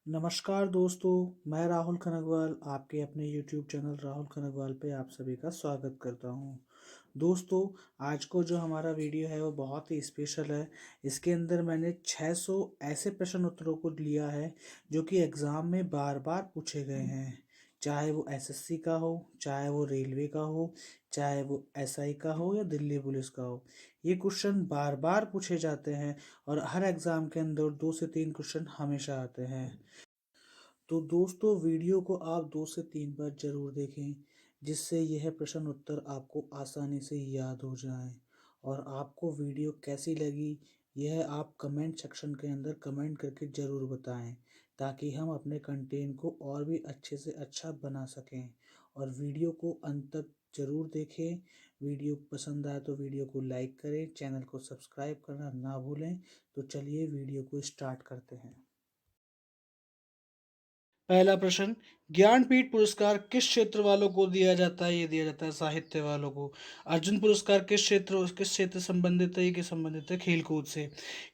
नमस्कार दोस्तों, मैं राहुल कनगवाल आपके अपने YouTube चैनल राहुल कनगवाल पे आप सभी का स्वागत करता हूँ। दोस्तों, आज को जो हमारा वीडियो है वो बहुत ही स्पेशल है। इसके अंदर मैंने 600 ऐसे प्रश्न उत्तरों को लिया है जो कि एग्ज़ाम में बार बार पूछे गए हैं। चाहे वो एसएससी का हो, चाहे वो रेलवे का हो, चाहे वो एसआई का हो या दिल्ली पुलिस का हो। ये क्वेश्चन बार बार पूछे जाते हैं और हर एग्ज़ाम के अंदर 2 से 3 क्वेश्चन हमेशा आते हैं। तो दोस्तों, वीडियो को आप 2 से 3 बार जरूर देखें, जिससे यह प्रश्न उत्तर आपको आसानी से याद हो जाएं। और आपको वीडियो कैसी लगी यह आप कमेंट सेक्शन के अंदर कमेंट करके ज़रूर बताएं, ताकि हम अपने कंटेंट को और भी अच्छे से अच्छा बना सकें। और वीडियो को अंत तक ज़रूर देखें। वीडियो पसंद आए तो वीडियो को लाइक करें, चैनल को सब्सक्राइब करना ना भूलें। तो चलिए वीडियो को स्टार्ट करते हैं। पहला प्रश्न, ज्ञानपीठ पुरस्कार किस क्षेत्र वालों को दिया जाता है? ये दिया जाता है साहित्य वालों को। अर्जुन पुरस्कार किस क्षेत्र संबंधित है? ये किस संबंधित है? खेलकूद से।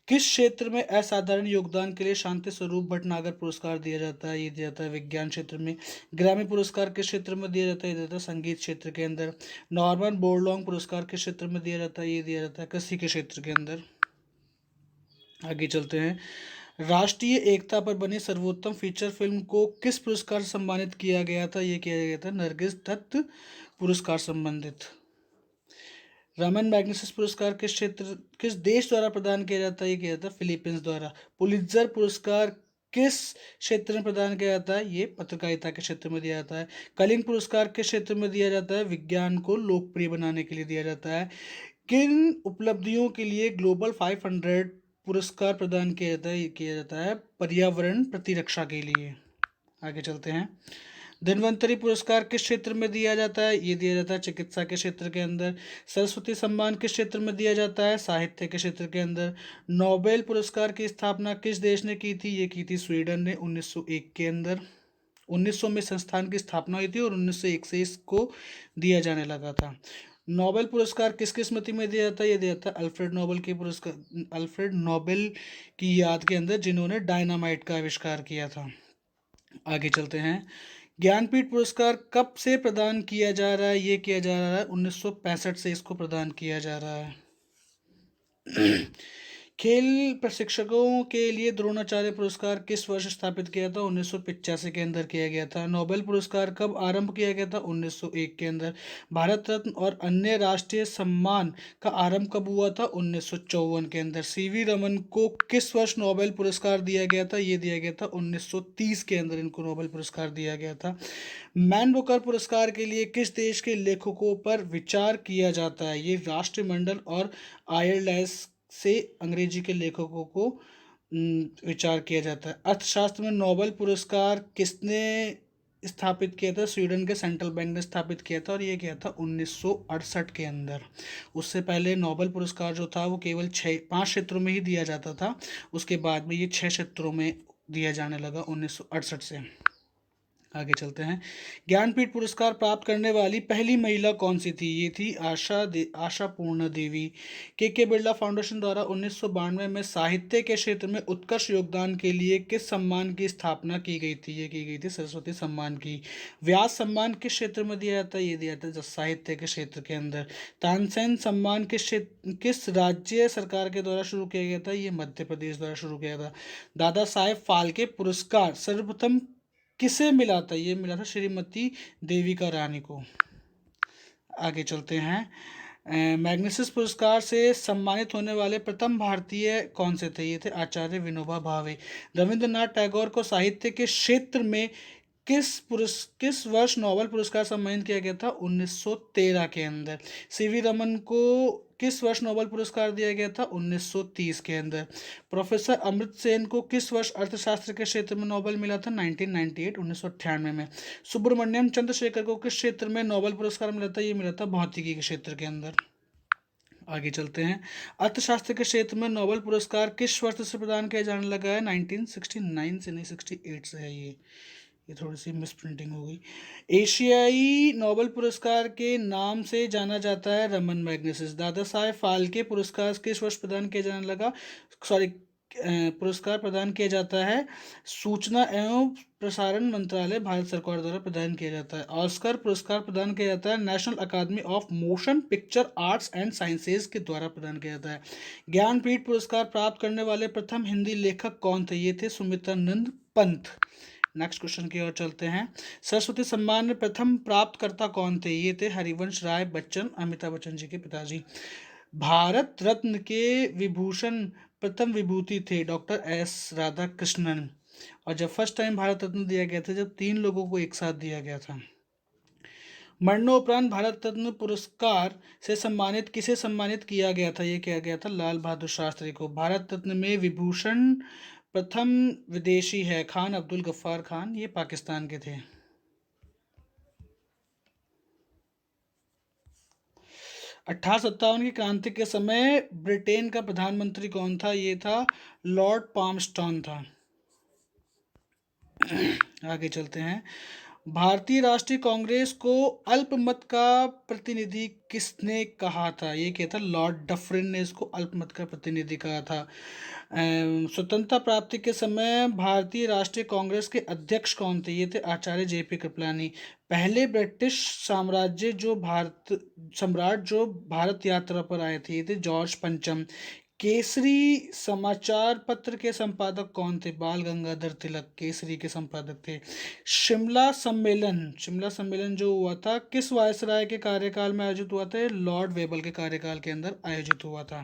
किस क्षेत्र में असाधारण योगदान के लिए शांति स्वरूप भटनागर पुरस्कार दिया जाता है? ये दिया जाता है विज्ञान क्षेत्र में। ग्रामी पुरस्कार किस क्षेत्र में दिया जाता है? ये दिया जाता है संगीत क्षेत्र के अंदर। नॉर्मन बोरलॉन्ग पुरस्कार किस क्षेत्र में दिया जाता है? ये दिया जाता है कृषि के क्षेत्र के अंदर। आगे चलते हैं। राष्ट्रीय एकता पर बनी सर्वोत्तम फीचर फिल्म को किस पुरस्कार से सम्मानित किया गया था? ये किया गया था नरगिस दत्त पुरस्कार संबंधित। रमन मैग्सेसे पुरस्कार किस देश द्वारा प्रदान किया जाता है? ये किया जाता है फिलीपींस द्वारा। पुलित्जर पुरस्कार किस क्षेत्र में प्रदान किया जाता है? ये पत्रकारिता के क्षेत्र में दिया जाता है। कलिंग पुरस्कार किस क्षेत्र में दिया जाता है? विज्ञान को लोकप्रिय बनाने के लिए दिया जाता है। किन उपलब्धियों के लिए ग्लोबल 500 पुरस्कार प्रदान किया जाता है पर्यावरण प्रतिरक्षा के लिए। आगे चलते हैं। धन्वंतरी पुरस्कार किस क्षेत्र में दिया जाता है? ये दिया जाता है चिकित्सा के क्षेत्र के अंदर। सरस्वती सम्मान किस क्षेत्र में दिया जाता है? साहित्य के क्षेत्र के अंदर। नोबेल पुरस्कार की स्थापना किस देश ने की थी? ये की थी स्वीडन ने 1901 के अंदर। 1900 में संस्थान की स्थापना हुई थी और 1901 से इसको दिया जाने लगा था। नोबेल पुरस्कार किसकी स्मृति में दिया जाता है? ये दिया जाता है अल्फ्रेड नोबेल की याद के अंदर, जिन्होंने डायनामाइट का आविष्कार किया था। आगे चलते हैं। ज्ञानपीठ पुरस्कार कब से प्रदान किया जा रहा है? ये किया जा रहा है 1965 से इसको प्रदान किया जा रहा है। खेल प्रशिक्षकों के लिए द्रोणाचार्य पुरस्कार किस वर्ष स्थापित किया था? 1985 के अंदर किया गया था। नोबेल पुरस्कार कब आरंभ किया गया था? 1901 के अंदर। भारत रत्न और अन्य राष्ट्रीय सम्मान का आरंभ कब हुआ था? 1954 के अंदर। सीवी रमन को किस वर्ष नोबेल पुरस्कार दिया गया था? ये दिया गया था 1930 के अंदर इनको नोबेल पुरस्कार दिया गया था। मैन बुकर पुरस्कार के लिए किस देश के लेखकों पर विचार किया जाता है? ये राष्ट्रमंडल और आयरलैंड से अंग्रेजी के लेखकों को विचार किया जाता है। अर्थशास्त्र में नोबेल पुरस्कार किसने स्थापित किया था? स्वीडन के सेंट्रल बैंक ने स्थापित किया था और ये किया था 1968 के अंदर। उससे पहले नोबेल पुरस्कार जो था वो केवल 5 क्षेत्रों में ही दिया जाता था। उसके बाद में ये 6 क्षेत्रों में दिया जाने लगा 1968 से। आगे चलते हैं। ज्ञानपीठ पुरस्कार प्राप्त करने वाली पहली महिला कौन सी थी? ये थी आशा पूर्ण देवी। के बिरला फाउंडेशन द्वारा 1992 में साहित्य के क्षेत्र में उत्कृष्ट योगदान के लिए किस सम्मान की स्थापना की गई थी? ये की गई थी सरस्वती सम्मान की। व्यास सम्मान किस क्षेत्र में दिया जाता है? ये दिया जाता है साहित्य के क्षेत्र के अंदर। तानसेन सम्मान किस राज्य सरकार के द्वारा शुरू किया गया था? ये मध्य प्रदेश द्वारा शुरू किया था। दादा साहेब फाल्के पुरस्कार सर्वप्रथम किसे मिला था? ये मिला था श्रीमती देविका रानी को। आगे चलते हैं। मैग्सेसे पुरस्कार से सम्मानित होने वाले प्रथम भारतीय कौन से थे? ये थे आचार्य विनोबा भावे। रविंद्रनाथ टैगोर को साहित्य के क्षेत्र में किस वर्ष नोबेल पुरस्कार सम्मानित किया गया था? 1913 के अंदर। सीवी रमन को किस वर्ष नोबेल पुरस्कार दिया गया था? 1930 के अंदर। प्रोफेसर अमृत सेन को किस वर्ष अर्थशास्त्र के क्षेत्र में नोबेल मिला था? 1998 1998 में। सुब्रमण्यम चंद्रशेखर को किस क्षेत्र में नोबेल पुरस्कार मिला था? ये मिला था भौतिकी के क्षेत्र के अंदर। आगे चलते हैं। अर्थशास्त्र के क्षेत्र में नोबेल पुरस्कार किस वर्ष से प्रदान किया जाने लगा है? 1969 से नहीं, 68 से है ये थोड़ी सी मिस प्रिंटिंग हो गई। एशियाई नोबेल पुरस्कार के नाम से जाना जाता है रमन मैग्सेसे। दादा साहेब फाल्के पुरस्कार किस वर्ष प्रदान किया जाने लगा? सॉरी, पुरस्कार प्रदान किया जाता है? सूचना एवं प्रसारण मंत्रालय भारत सरकार द्वारा प्रदान किया जाता है। ऑस्कर पुरस्कार प्रदान किया जाता है National Academy of Motion Picture Arts and Sciences के द्वारा प्रदान किया जाता है। ज्ञानपीठ पुरस्कार प्राप्त करने वाले प्रथम हिंदी लेखक कौन थे? ये थे सुमित्रानंद पंत। नेक्स्ट क्वेश्चन की ओर चलते हैं। सरस्वती सम्मान में प्रथम प्राप्तकर्ता कौन थे? ये थे हरिवंश राय बच्चन, अमिताभ बच्चन जी के पिताजी। भारत रत्न के विभूषण प्रथम विभूति थे डॉक्टर एस राधाकृष्णन। और जब फर्स्ट टाइम भारत रत्न दिया गया था, जब 3 लोगों को एक साथ दिया गया था। मरणोपरांत भारत रत्न पुरस्कार से सम्मानित किसे सम्मानित किया गया था? ये किया गया था लाल बहादुर शास्त्री को। भारत रत्न में विभूषण प्रथम विदेशी है खान अब्दुल गफ्फार खान, ये पाकिस्तान के थे। 1857 की क्रांति के समय ब्रिटेन का प्रधानमंत्री कौन था? ये था लॉर्ड पामस्टॉन था। आगे चलते हैं। भारतीय राष्ट्रीय कांग्रेस को अल्पमत का प्रतिनिधि किसने कहा था? ये क्या था? लॉर्ड डफरिन ने इसको अल्पमत का प्रतिनिधि कहा था। स्वतंत्रता प्राप्ति के समय भारतीय राष्ट्रीय कांग्रेस के अध्यक्ष कौन थे? ये थे आचार्य जेपी कृपलानी। पहले ब्रिटिश सम्राट जो भारत यात्रा पर आए थे, ये थे जॉर्ज पंचम। केसरी समाचार पत्र के संपादक कौन थे? बाल गंगाधर तिलक केसरी के संपादक थे। शिमला सम्मेलन जो हुआ था किस वायसराय के कार्यकाल में आयोजित हुआ था? लॉर्ड वेबल के कार्यकाल के अंदर आयोजित हुआ था।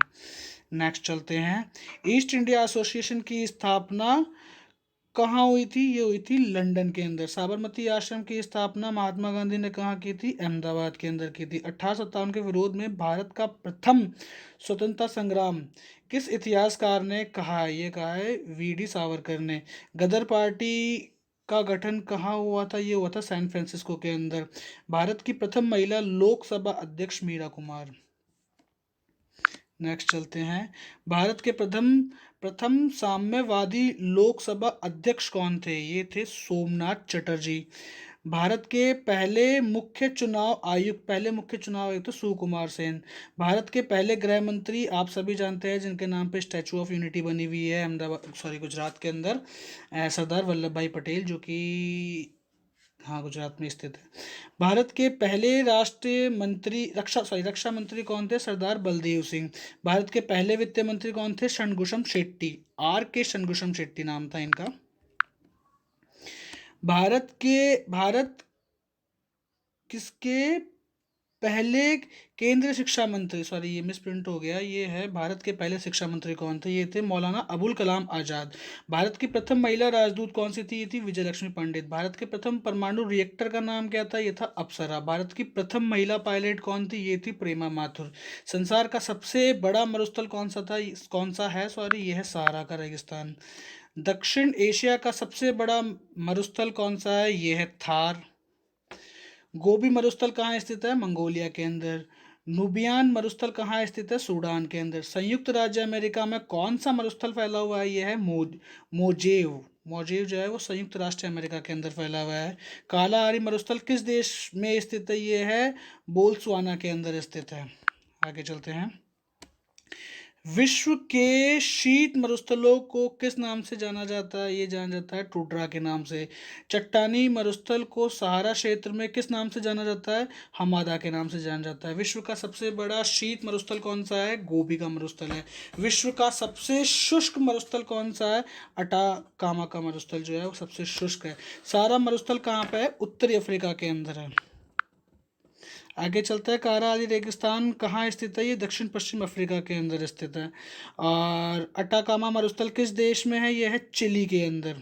नेक्स्ट चलते हैं। ईस्ट इंडिया एसोसिएशन की स्थापना कहाँ हुई थी? ये हुई थी लंदन के अंदर। साबरमती आश्रम की स्थापना महात्मा गांधी ने कहाँ की थी? अहमदाबाद के अंदर की थी। 1857 के विरोध में भारत का प्रथम स्वतंत्रता संग्राम किस इतिहासकार ने कहा है? ये कहा है वीडी सावरकर ने। गदर पार्टी का गठन कहाँ हुआ था? ये हुआ था सैन फ्रांसिस्को के अंदर। भारत की प्रथम महिला लोकसभा अध्यक्ष मीरा कुमार। नेक्स्ट चलते हैं। भारत के प्रथम प्रथम साम्यवादी लोकसभा अध्यक्ष कौन थे? ये थे सोमनाथ चटर्जी। भारत के पहले मुख्य चुनाव आयुक्त सुकुमार सेन। भारत के पहले गृह मंत्री आप सभी जानते हैं, जिनके नाम पे स्टैचू ऑफ यूनिटी बनी हुई है गुजरात के अंदर, सरदार वल्लभ भाई पटेल, जो कि हाँ गुजरात में स्थित है। भारत के पहले रक्षा मंत्री कौन थे? सरदार बलदेव सिंह। भारत के पहले वित्त मंत्री कौन थे? षणमुगम शेट्टी, आर के षणमुगम शेट्टी नाम था इनका। भारत किसके पहले केंद्रीय शिक्षा मंत्री, सॉरी ये मिसप्रिंट हो गया, ये है भारत के पहले शिक्षा मंत्री कौन थे? ये थे मौलाना अबुल कलाम आजाद। भारत की प्रथम महिला राजदूत कौन सी थी? ये थी विजय लक्ष्मी पंडित। भारत के प्रथम परमाणु रिएक्टर का नाम क्या था? ये था अप्सरा। भारत की प्रथम महिला पायलट कौन थी? ये थी प्रेमा माथुर। संसार का सबसे बड़ा मरुस्थल कौन सा है? ये है सहारा का रेगिस्तान। दक्षिण एशिया का सबसे बड़ा मरुस्थल कौन सा है? ये है थार। गोबी मरुस्थल कहाँ स्थित है? मंगोलिया के अंदर। नुबियान मरुस्थल कहाँ स्थित है? सूडान के अंदर। संयुक्त राज्य अमेरिका में कौन सा मरुस्थल फैला हुआ है? यह है मोजेव। मोजेव जो है वो संयुक्त राष्ट्र अमेरिका के अंदर फैला हुआ है। काला आरी मरुस्थल किस देश में स्थित है? ये है बोल्सवाना के अंदर स्थित है। आगे चलते हैं। विश्व के शीत मरुस्थलों को किस नाम से जाना जाता है? ये जाना जाता है टुंड्रा के नाम से। चट्टानी मरुस्थल को सहारा क्षेत्र में किस नाम से जाना जाता है? हमादा के नाम से जाना जाता है। विश्व का सबसे बड़ा शीत मरुस्थल कौन सा है? गोबी का मरुस्थल है। विश्व का सबसे शुष्क मरुस्थल कौन सा है? अटाकामा का मरुस्थल जो है वो सबसे शुष्क है। सारा मरुस्थल कहाँ पे है? उत्तरी अफ्रीका के अंदर है। आगे चलता है। कारा अली रेगिस्तान कहाँ स्थित है? ये दक्षिण पश्चिम अफ्रीका के अंदर स्थित है। और अटाकामा मरुस्थल किस देश में है? यह है चिली के अंदर।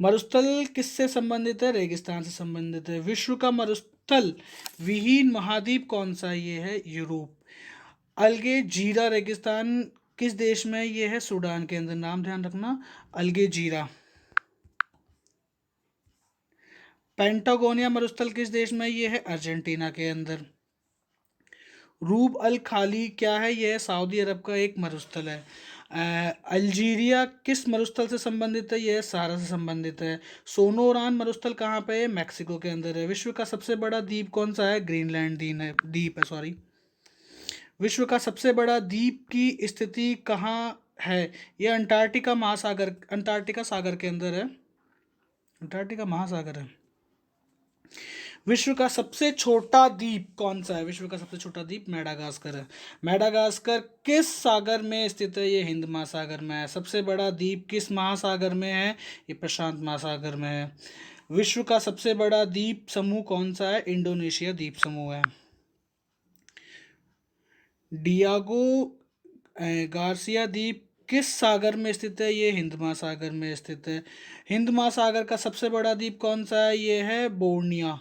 मरुस्थल किससे संबंधित है? रेगिस्तान से संबंधित है। विश्व का मरुस्थल विहीन महाद्वीप कौन सा है? ये है यूरोप। अलगे जीरा रेगिस्तान किस देश में है? ये है सूडान के अंदर। नाम ध्यान रखना, अलगे जीरा। पेंटागोनिया मरुस्थल किस देश में? ये है अर्जेंटीना के अंदर। रूब अल खाली क्या है? यह सऊदी अरब का एक मरुस्थल है। अल्जीरिया किस मरुस्थल से संबंधित है? यह सहारा से संबंधित है। सोनोरान मरुस्थल कहाँ पे है? मैक्सिको के अंदर है। विश्व का सबसे बड़ा द्वीप कौन सा है? ग्रीनलैंड द्वीप है। विश्व का सबसे बड़ा द्वीप की स्थिति कहाँ है ये अंटार्कटिका सागर के अंदर है। अंटार्कटिका महासागर है। विश्व का सबसे छोटा द्वीप कौन सा है? विश्व का सबसे छोटा द्वीप मेडागास्कर है। मेडागास्कर किस सागर में स्थित है? ये हिंद महासागर में है। सबसे बड़ा द्वीप किस महासागर में है? ये प्रशांत महासागर में है। विश्व का सबसे बड़ा द्वीप समूह कौन सा है? इंडोनेशिया द्वीप समूह है। डियागो गार्सिया द्वीप किस सागर में स्थित है? ये हिंद महासागर में स्थित है। हिंद महासागर का सबसे बड़ा द्वीप कौन सा है? ये है बोर्निया।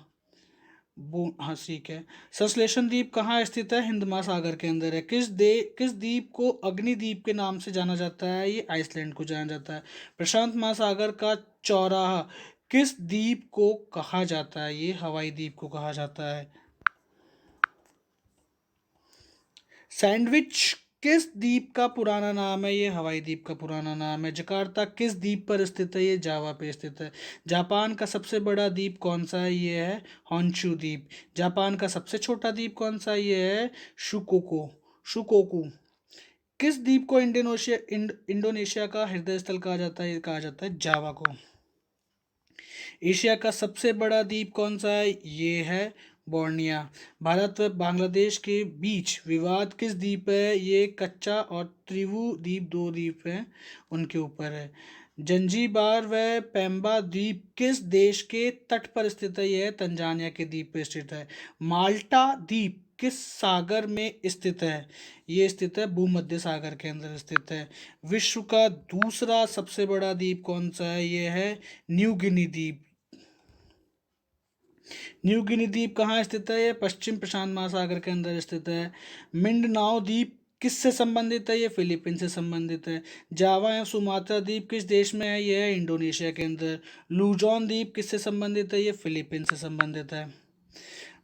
हाँ ठीक है। संश्लेषण द्वीप कहाँ स्थित है? हिंद महासागर के अंदर है। किस द्वीप को अग्निद्वीप के नाम से जाना जाता है? ये आइसलैंड को जाना जाता है। प्रशांत महासागर का चौराहा किस द्वीप को कहा जाता है? ये हवाई द्वीप को कहा जाता है। सैंडविच किस द्वीप का पुराना नाम है? ये हवाई द्वीप का पुराना नाम है। जकार्ता किस द्वीप पर स्थित है? ये जावा पे स्थित है। जापान का सबसे बड़ा द्वीप कौन सा है? ये है होंशु द्वीप। जापान का सबसे छोटा द्वीप कौन सा? ये है शुकोकू। किस द्वीप को इंडोनेशिया का हृदय स्थल कहा जाता है? ये कहा जाता है जावा को। एशिया का सबसे बड़ा द्वीप कौन सा है? ये है बोर्निया। भारत व बांग्लादेश के बीच विवाद किस द्वीप है? ये कच्चा और त्रिभु द्वीप, दो द्वीप हैं उनके ऊपर है। जंजीबार व पेम्बा द्वीप किस देश के तट पर स्थित है? यह तंजानिया के द्वीप पर स्थित है। माल्टा द्वीप किस सागर में स्थित है? ये स्थित है भूमध्य सागर के अंदर स्थित है। विश्व का दूसरा सबसे बड़ा द्वीप कौन सा है? ये है न्यू गिनी द्वीप। न्यू गिनी द्वीप कहाँ स्थित है? ये पश्चिम प्रशांत महासागर के अंदर स्थित है। मिंडनाओ द्वीप किससे संबंधित है? ये फिलीपीन से संबंधित है। जावा एवं सुमात्रा द्वीप किस देश में है? ये है इंडोनेशिया के अंदर। लूजोन द्वीप किससे संबंधित है? ये फिलीपीन से संबंधित है।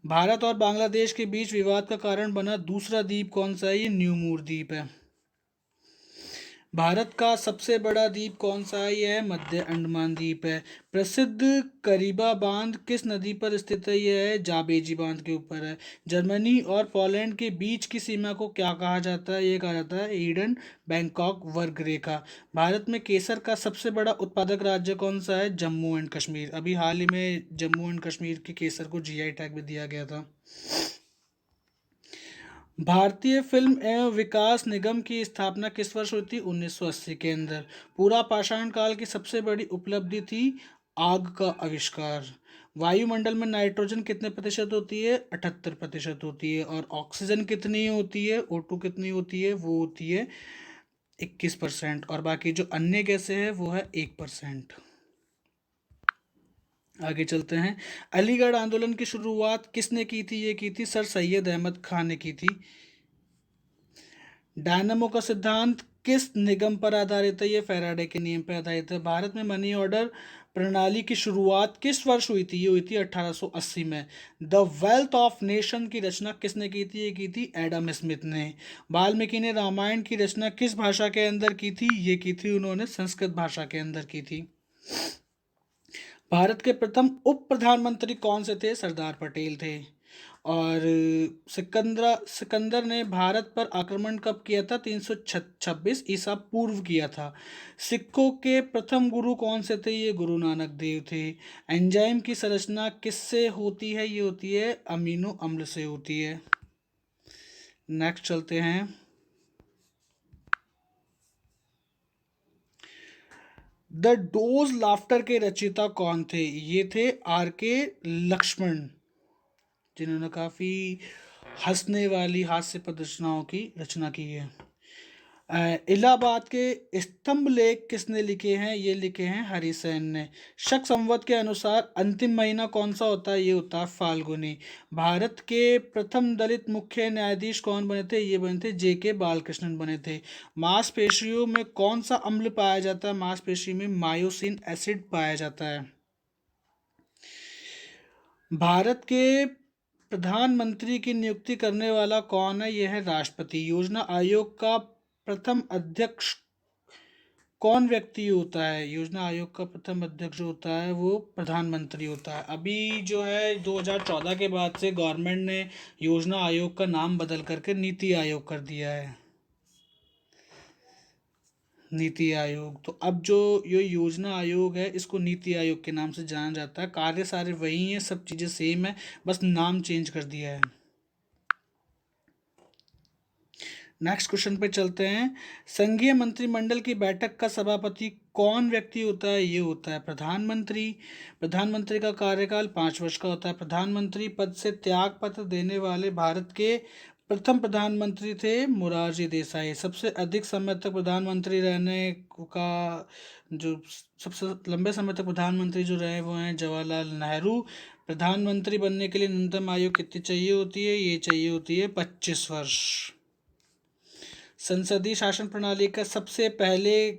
भारत और बांग्लादेश के बीच विवाद का कारण बना दूसरा द्वीप कौन सा है? ये न्यूमूर द्वीप है। भारत का सबसे बड़ा द्वीप कौन सा है? यह मध्य अंडमान द्वीप है। प्रसिद्ध करीबा बांध किस नदी पर स्थित है? यह है जाबेजी बांध के ऊपर है। जर्मनी और पोलैंड के बीच की सीमा को क्या कहा जाता है? ये कहा जाता है ईडन बैंकॉक वर्ग रेखा। भारत में केसर का सबसे बड़ा उत्पादक राज्य कौन सा है? जम्मू एंड कश्मीर। अभी हाल ही में जम्मू एंड कश्मीर के केसर को जीआई टैग भी दिया गया था। भारतीय फिल्म एवं विकास निगम की स्थापना किस वर्ष हुई थी? 1980 के अंदर। पूरा पाषाण काल की सबसे बड़ी उपलब्धि थी आग का आविष्कार। वायुमंडल में नाइट्रोजन कितने प्रतिशत होती है? 78% होती है। और ऑक्सीजन कितनी होती है? O2 कितनी होती है? वो होती है 21%। और बाकी जो अन्य गैसें हैं वो है 1%। आगे चलते हैं। अलीगढ़ आंदोलन की शुरुआत किसने की थी? ये की थी सर सैयद अहमद खान ने की थी। डायनामो का सिद्धांत किस निगम पर आधारित है? ये फैराडे के नियम पर आधारित है। भारत में मनी ऑर्डर प्रणाली की शुरुआत किस वर्ष हुई थी? ये हुई थी 1880 में। द वेल्थ ऑफ नेशन की रचना किसने की थी? ये की थी एडम स्मिथ ने। वाल्मीकि ने रामायण की रचना किस भाषा के अंदर की थी? ये की थी उन्होंने संस्कृत भाषा के अंदर की थी। भारत के प्रथम उप प्रधानमंत्री कौन से थे? सरदार पटेल थे। और सिकंदर ने भारत पर आक्रमण कब किया था? 326 ईसा पूर्व किया था। सिखों के प्रथम गुरु कौन से थे? ये गुरु नानक देव थे। एंजाइम की संरचना किससे होती है? ये होती है अमीनो अम्ल से होती है। नेक्स्ट चलते हैं। द डोज लाफ्टर के रचयिता कौन थे? ये थे R.K. लक्ष्मण, जिन्होंने काफ़ी हंसने वाली हास्य प्रदर्शनाओं की रचना की है। इलाहाबाद के स्तंभ लेख किसने लिखे हैं? ये लिखे हैं हरिसेन ने। शक संवत के अनुसार अंतिम महीना कौन सा होता है? ये होता है फाल्गुनी। भारत के प्रथम दलित मुख्य न्यायाधीश कौन बने थे? ये बने थे J.K. बालकृष्णन बने थे। मांसपेशियों में कौन सा अम्ल पाया जाता है? मांसपेशी में मायोसिन एसिड पाया जाता है। भारत के प्रधानमंत्री की नियुक्ति करने वाला कौन है? यह है राष्ट्रपति। योजना आयोग का प्रथम अध्यक्ष कौन व्यक्ति होता है? योजना आयोग का प्रथम अध्यक्ष जो होता है वो प्रधानमंत्री होता है। अभी जो है 2014 के बाद से गवर्नमेंट ने योजना आयोग का नाम बदल करके नीति आयोग कर दिया है। नीति आयोग। तो अब जो ये योजना आयोग है इसको नीति आयोग के नाम से जाना जाता है। कार्य सारे वही हैं, सब चीज़ें सेम है, बस नाम चेंज कर दिया है। नेक्स्ट क्वेश्चन पे चलते हैं। संघीय मंत्रिमंडल की बैठक का सभापति कौन व्यक्ति होता है? ये होता है प्रधानमंत्री। प्रधानमंत्री का कार्यकाल 5 वर्ष का होता है। प्रधानमंत्री पद से त्याग पत्र देने वाले भारत के प्रथम प्रधानमंत्री थे मोरारजी देसाई। सबसे अधिक समय तक प्रधानमंत्री रहने का जो सबसे लंबे समय तक प्रधानमंत्री जो रहे वो हैं जवाहरलाल नेहरू। प्रधानमंत्री बनने के लिए न्यूनतम आयु कितनी चाहिए होती है? ये चाहिए होती है 25 वर्ष। संसदीय शासन प्रणाली का सबसे पहले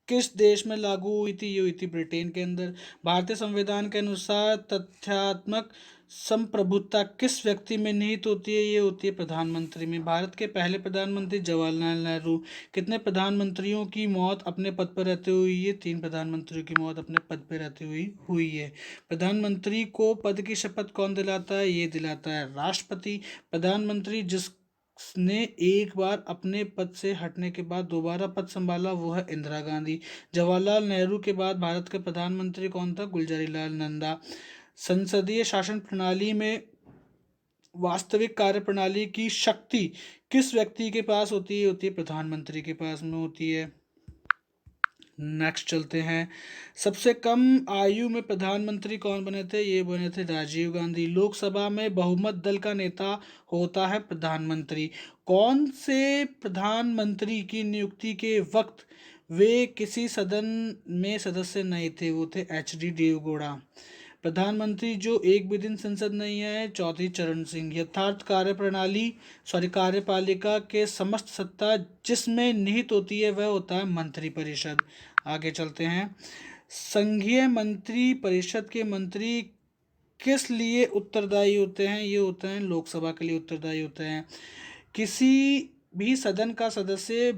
किस देश में लागू हुई थी? ये हुई थी ब्रिटेन के अंदर। भारतीय संविधान के अनुसार तथ्यात्मक संप्रभुता किस व्यक्ति में निहित होती है? ये होती है प्रधानमंत्री में। भारत के पहले प्रधानमंत्री जवाहरलाल नेहरू। कितने प्रधानमंत्रियों की मौत अपने पद पर रहते हुई हुई है? 3 प्रधानमंत्रियों की मौत अपने पद पर रहते हुई हुई है। प्रधानमंत्री को पद की शपथ कौन दिलाता है? ये दिलाता है राष्ट्रपति। प्रधानमंत्री जिसने एक बार अपने पद से हटने के बाद दोबारा पद संभाला वो है इंदिरा गांधी। जवाहरलाल नेहरू के बाद भारत के प्रधानमंत्री कौन था? गुलजारीलाल नंदा। संसदीय शासन प्रणाली में वास्तविक कार्यप्रणाली की शक्ति किस व्यक्ति के पास होती है? होती है प्रधानमंत्री के पास में होती है। नेक्स्ट चलते हैं। सबसे कम आयु में प्रधानमंत्री कौन बने थे? ये बने थे राजीव गांधी। लोकसभा में बहुमत दल का नेता होता है प्रधानमंत्री। कौन से प्रधानमंत्री की नियुक्ति के वक्त वे किसी सदन में सदस्य नहीं थे? वो थे HD देवगौड़ा। प्रधानमंत्री जो एक भी दिन संसद नहीं आए? चौधरी चरण सिंह। यथार्थ कार्यपालिका के समस्त सत्ता जिसमें निहित होती है वह होता है मंत्रिपरिषद। आगे चलते हैं। संघीय मंत्री परिषद के मंत्री किस लिए उत्तरदायी होते हैं? ये होते हैं लोकसभा के लिए उत्तरदायी होते हैं। किसी भी सदन का सदस्य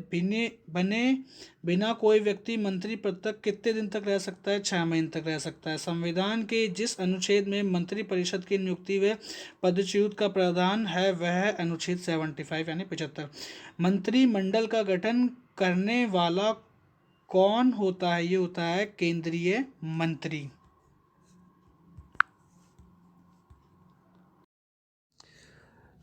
बने बिना कोई व्यक्ति मंत्री पद तक कितने दिन तक रह सकता है? 6 महीने तक रह सकता है। संविधान के जिस अनुच्छेद में मंत्री परिषद की नियुक्ति व पदच्युत का प्रावधान है वह है अनुच्छेद 75 यानी 75। मंत्रिमंडल का गठन करने वाला कौन होता है? ये होता है केंद्रीय मंत्री।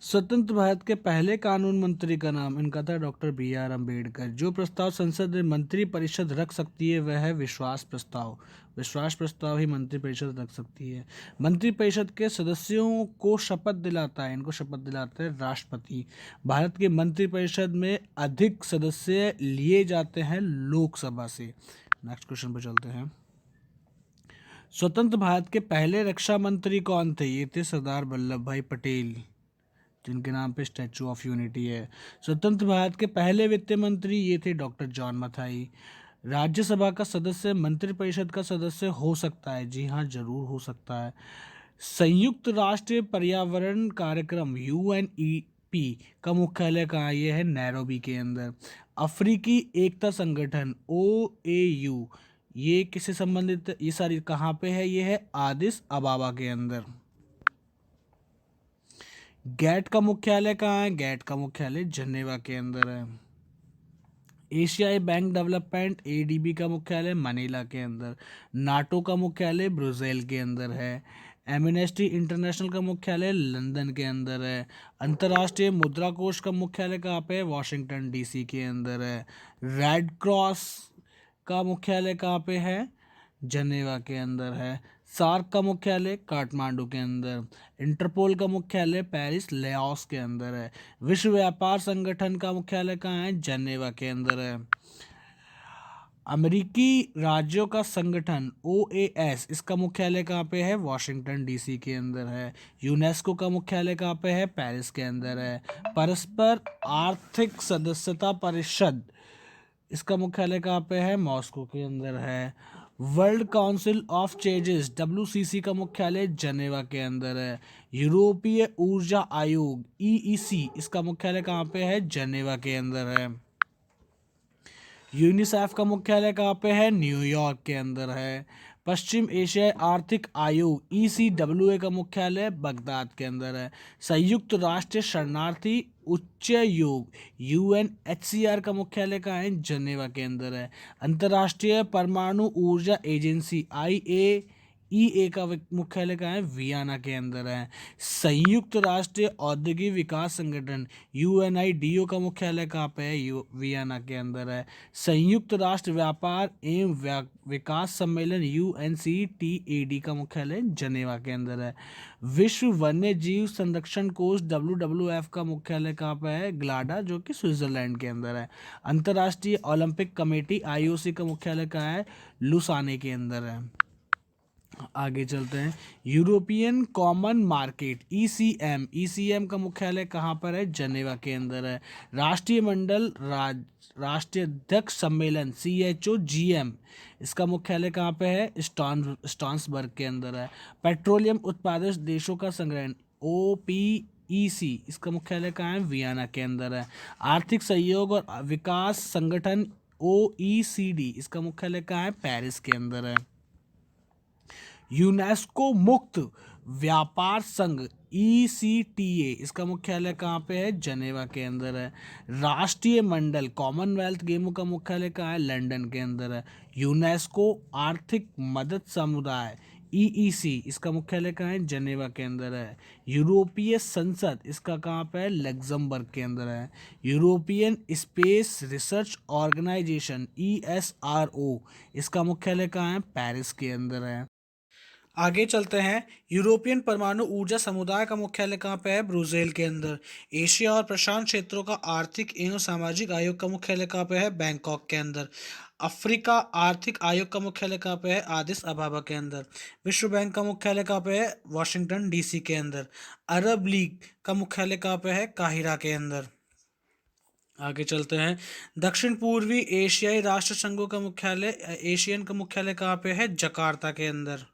स्वतंत्र भारत के पहले कानून मंत्री का नाम इनका था डॉक्टर BR अम्बेडकर। जो प्रस्ताव संसद में मंत्री परिषद रख सकती है वह है विश्वास प्रस्ताव। विश्वास प्रस्ताव ही मंत्री परिषद रख सकती है। मंत्री परिषद के सदस्यों को शपथ दिलाता है, इनको शपथ दिलाता है राष्ट्रपति। भारत के मंत्री परिषद में अधिक सदस्य लिए जाते हैं लोकसभा से। नेक्स्ट क्वेश्चन पर चलते हैं। स्वतंत्र भारत के पहले रक्षा मंत्री कौन थे? ये थे सरदार वल्लभ भाई पटेल, जिनके नाम पे स्टैचू ऑफ यूनिटी है। स्वतंत्र भारत के पहले वित्त मंत्री ये थे डॉक्टर जॉन मथाई। राज्यसभा का सदस्य मंत्रिपरिषद का सदस्य हो सकता है? जी हाँ, जरूर हो सकता है। संयुक्त राष्ट्र पर्यावरण कार्यक्रम UNEP का मुख्यालय कहाँ है? ये है नैरोबी के अंदर। अफ्रीकी एकता संगठन OAU ये किससे संबंधित? ये सारी कहाँ पे है? ये है आदिस अबाबा के अंदर। गैट का मुख्यालय कहाँ है? गैट का मुख्यालय जनेवा के अंदर है। एशियाई बैंक डेवलपमेंट ADB का मुख्यालय मनीला के अंदर। नाटो का मुख्यालय ब्रुसेल के अंदर है। एमनेस्टी इंटरनेशनल का मुख्यालय लंदन के अंदर है। अंतर्राष्ट्रीय मुद्रा कोष का मुख्यालय कहाँ पे है? वॉशिंगटन DC के अंदर है। रेड क्रॉस का मुख्यालय कहाँ पे है? जनेवा के अंदर है। सार्क का मुख्यालय काठमांडू के अंदर। इंटरपोल का मुख्यालय पेरिस लाओस के अंदर है। विश्व व्यापार संगठन का मुख्यालय कहाँ है? जनेवा के अंदर है। अमेरिकी राज्यों का संगठन OAS इसका मुख्यालय कहाँ पे है? वॉशिंगटन DC के अंदर है। यूनेस्को का मुख्यालय कहाँ पे है? पेरिस के अंदर है। परस्पर आर्थिक सदस्यता परिषद इसका मुख्यालय कहाँ पे है? मॉस्को के अंदर है। World council of changes WCC का मुख्यालय जनेवा के अंदर है। यूरोपीय ऊर्जा आयोग EEC इसका मुख्यालय कहाँ पे है? जनेवा के अंदर है। यूनिसेफ का मुख्यालय कहाँ पे है? न्यूयॉर्क के अंदर है। पश्चिम एशियाई आर्थिक आयोग ECWA का मुख्यालय बगदाद के अंदर है। संयुक्त राष्ट्र शरणार्थी उच्चायोग UNHCR का मुख्यालय कहाँ है? जनेवा के अंदर है। अंतर्राष्ट्रीय परमाणु ऊर्जा एजेंसी IAEA का मुख्यालय कहाँ है? वियना के अंदर है। संयुक्त राष्ट्र औद्योगिक विकास संगठन UNIDO का मुख्यालय कहाँ पे है? वियना के अंदर है। संयुक्त राष्ट्र व्यापार एवं विकास सम्मेलन UNCTAD का मुख्यालय जनेवा के अंदर है। विश्व वन्य जीव संरक्षण कोष WWF का मुख्यालय कहाँ पे है? ग्लाडा, जो कि स्विट्जरलैंड के अंदर है। अंतर्राष्ट्रीय ओलंपिक कमेटी IOC का मुख्यालय कहाँ है? लुसाने के अंदर है। आगे चलते हैं। यूरोपियन कॉमन मार्केट ECM का मुख्यालय कहाँ पर है? जनेवा के अंदर है। राष्ट्रीय मंडल राष्ट्रीय अध्यक्ष सम्मेलन CHOGM, इसका मुख्यालय कहाँ पे है? स्टॉन्सबर्ग के अंदर है। पेट्रोलियम उत्पादक देशों का संगठन OPEC, इसका मुख्यालय कहाँ है? वियना के अंदर है। आर्थिक सहयोग और विकास संगठन OECD, इसका मुख्यालय कहाँ है? पेरिस के अंदर है। यूनेस्को मुक्त व्यापार संघ ECTA, इसका मुख्यालय कहाँ पे है? जनेवा के अंदर है। राष्ट्रीय मंडल कॉमनवेल्थ गेमों का मुख्यालय कहाँ है? लंदन के अंदर है। यूनेस्को आर्थिक मदद समुदाय EEC, इसका मुख्यालय कहाँ है? जनेवा के अंदर है। यूरोपीय संसद, इसका कहाँ पे है? लग्जमबर्ग के अंदर है। European Space Research Organisation ESRO, इसका मुख्यालय कहाँ है? पेरिस के अंदर है। आगे चलते हैं। यूरोपियन परमाणु ऊर्जा समुदाय का मुख्यालय कहाँ पे है? ब्रुसेल के अंदर। एशिया और प्रशांत क्षेत्रों का आर्थिक एवं सामाजिक आयोग का मुख्यालय कहाँ पे है? बैंकॉक के अंदर। अफ्रीका आर्थिक आयोग का मुख्यालय कहाँ पे है? आदिस अबाबा के अंदर। विश्व बैंक का मुख्यालय कहाँ पे है? वॉशिंगटन DC के अंदर। अरब लीग का मुख्यालय कहाँ पे है? काहिरा के अंदर। आगे चलते हैं। दक्षिण पूर्वी एशियाई राष्ट्र संघों का मुख्यालय एशियन का मुख्यालय कहाँ पे है? जकार्ता के अंदर।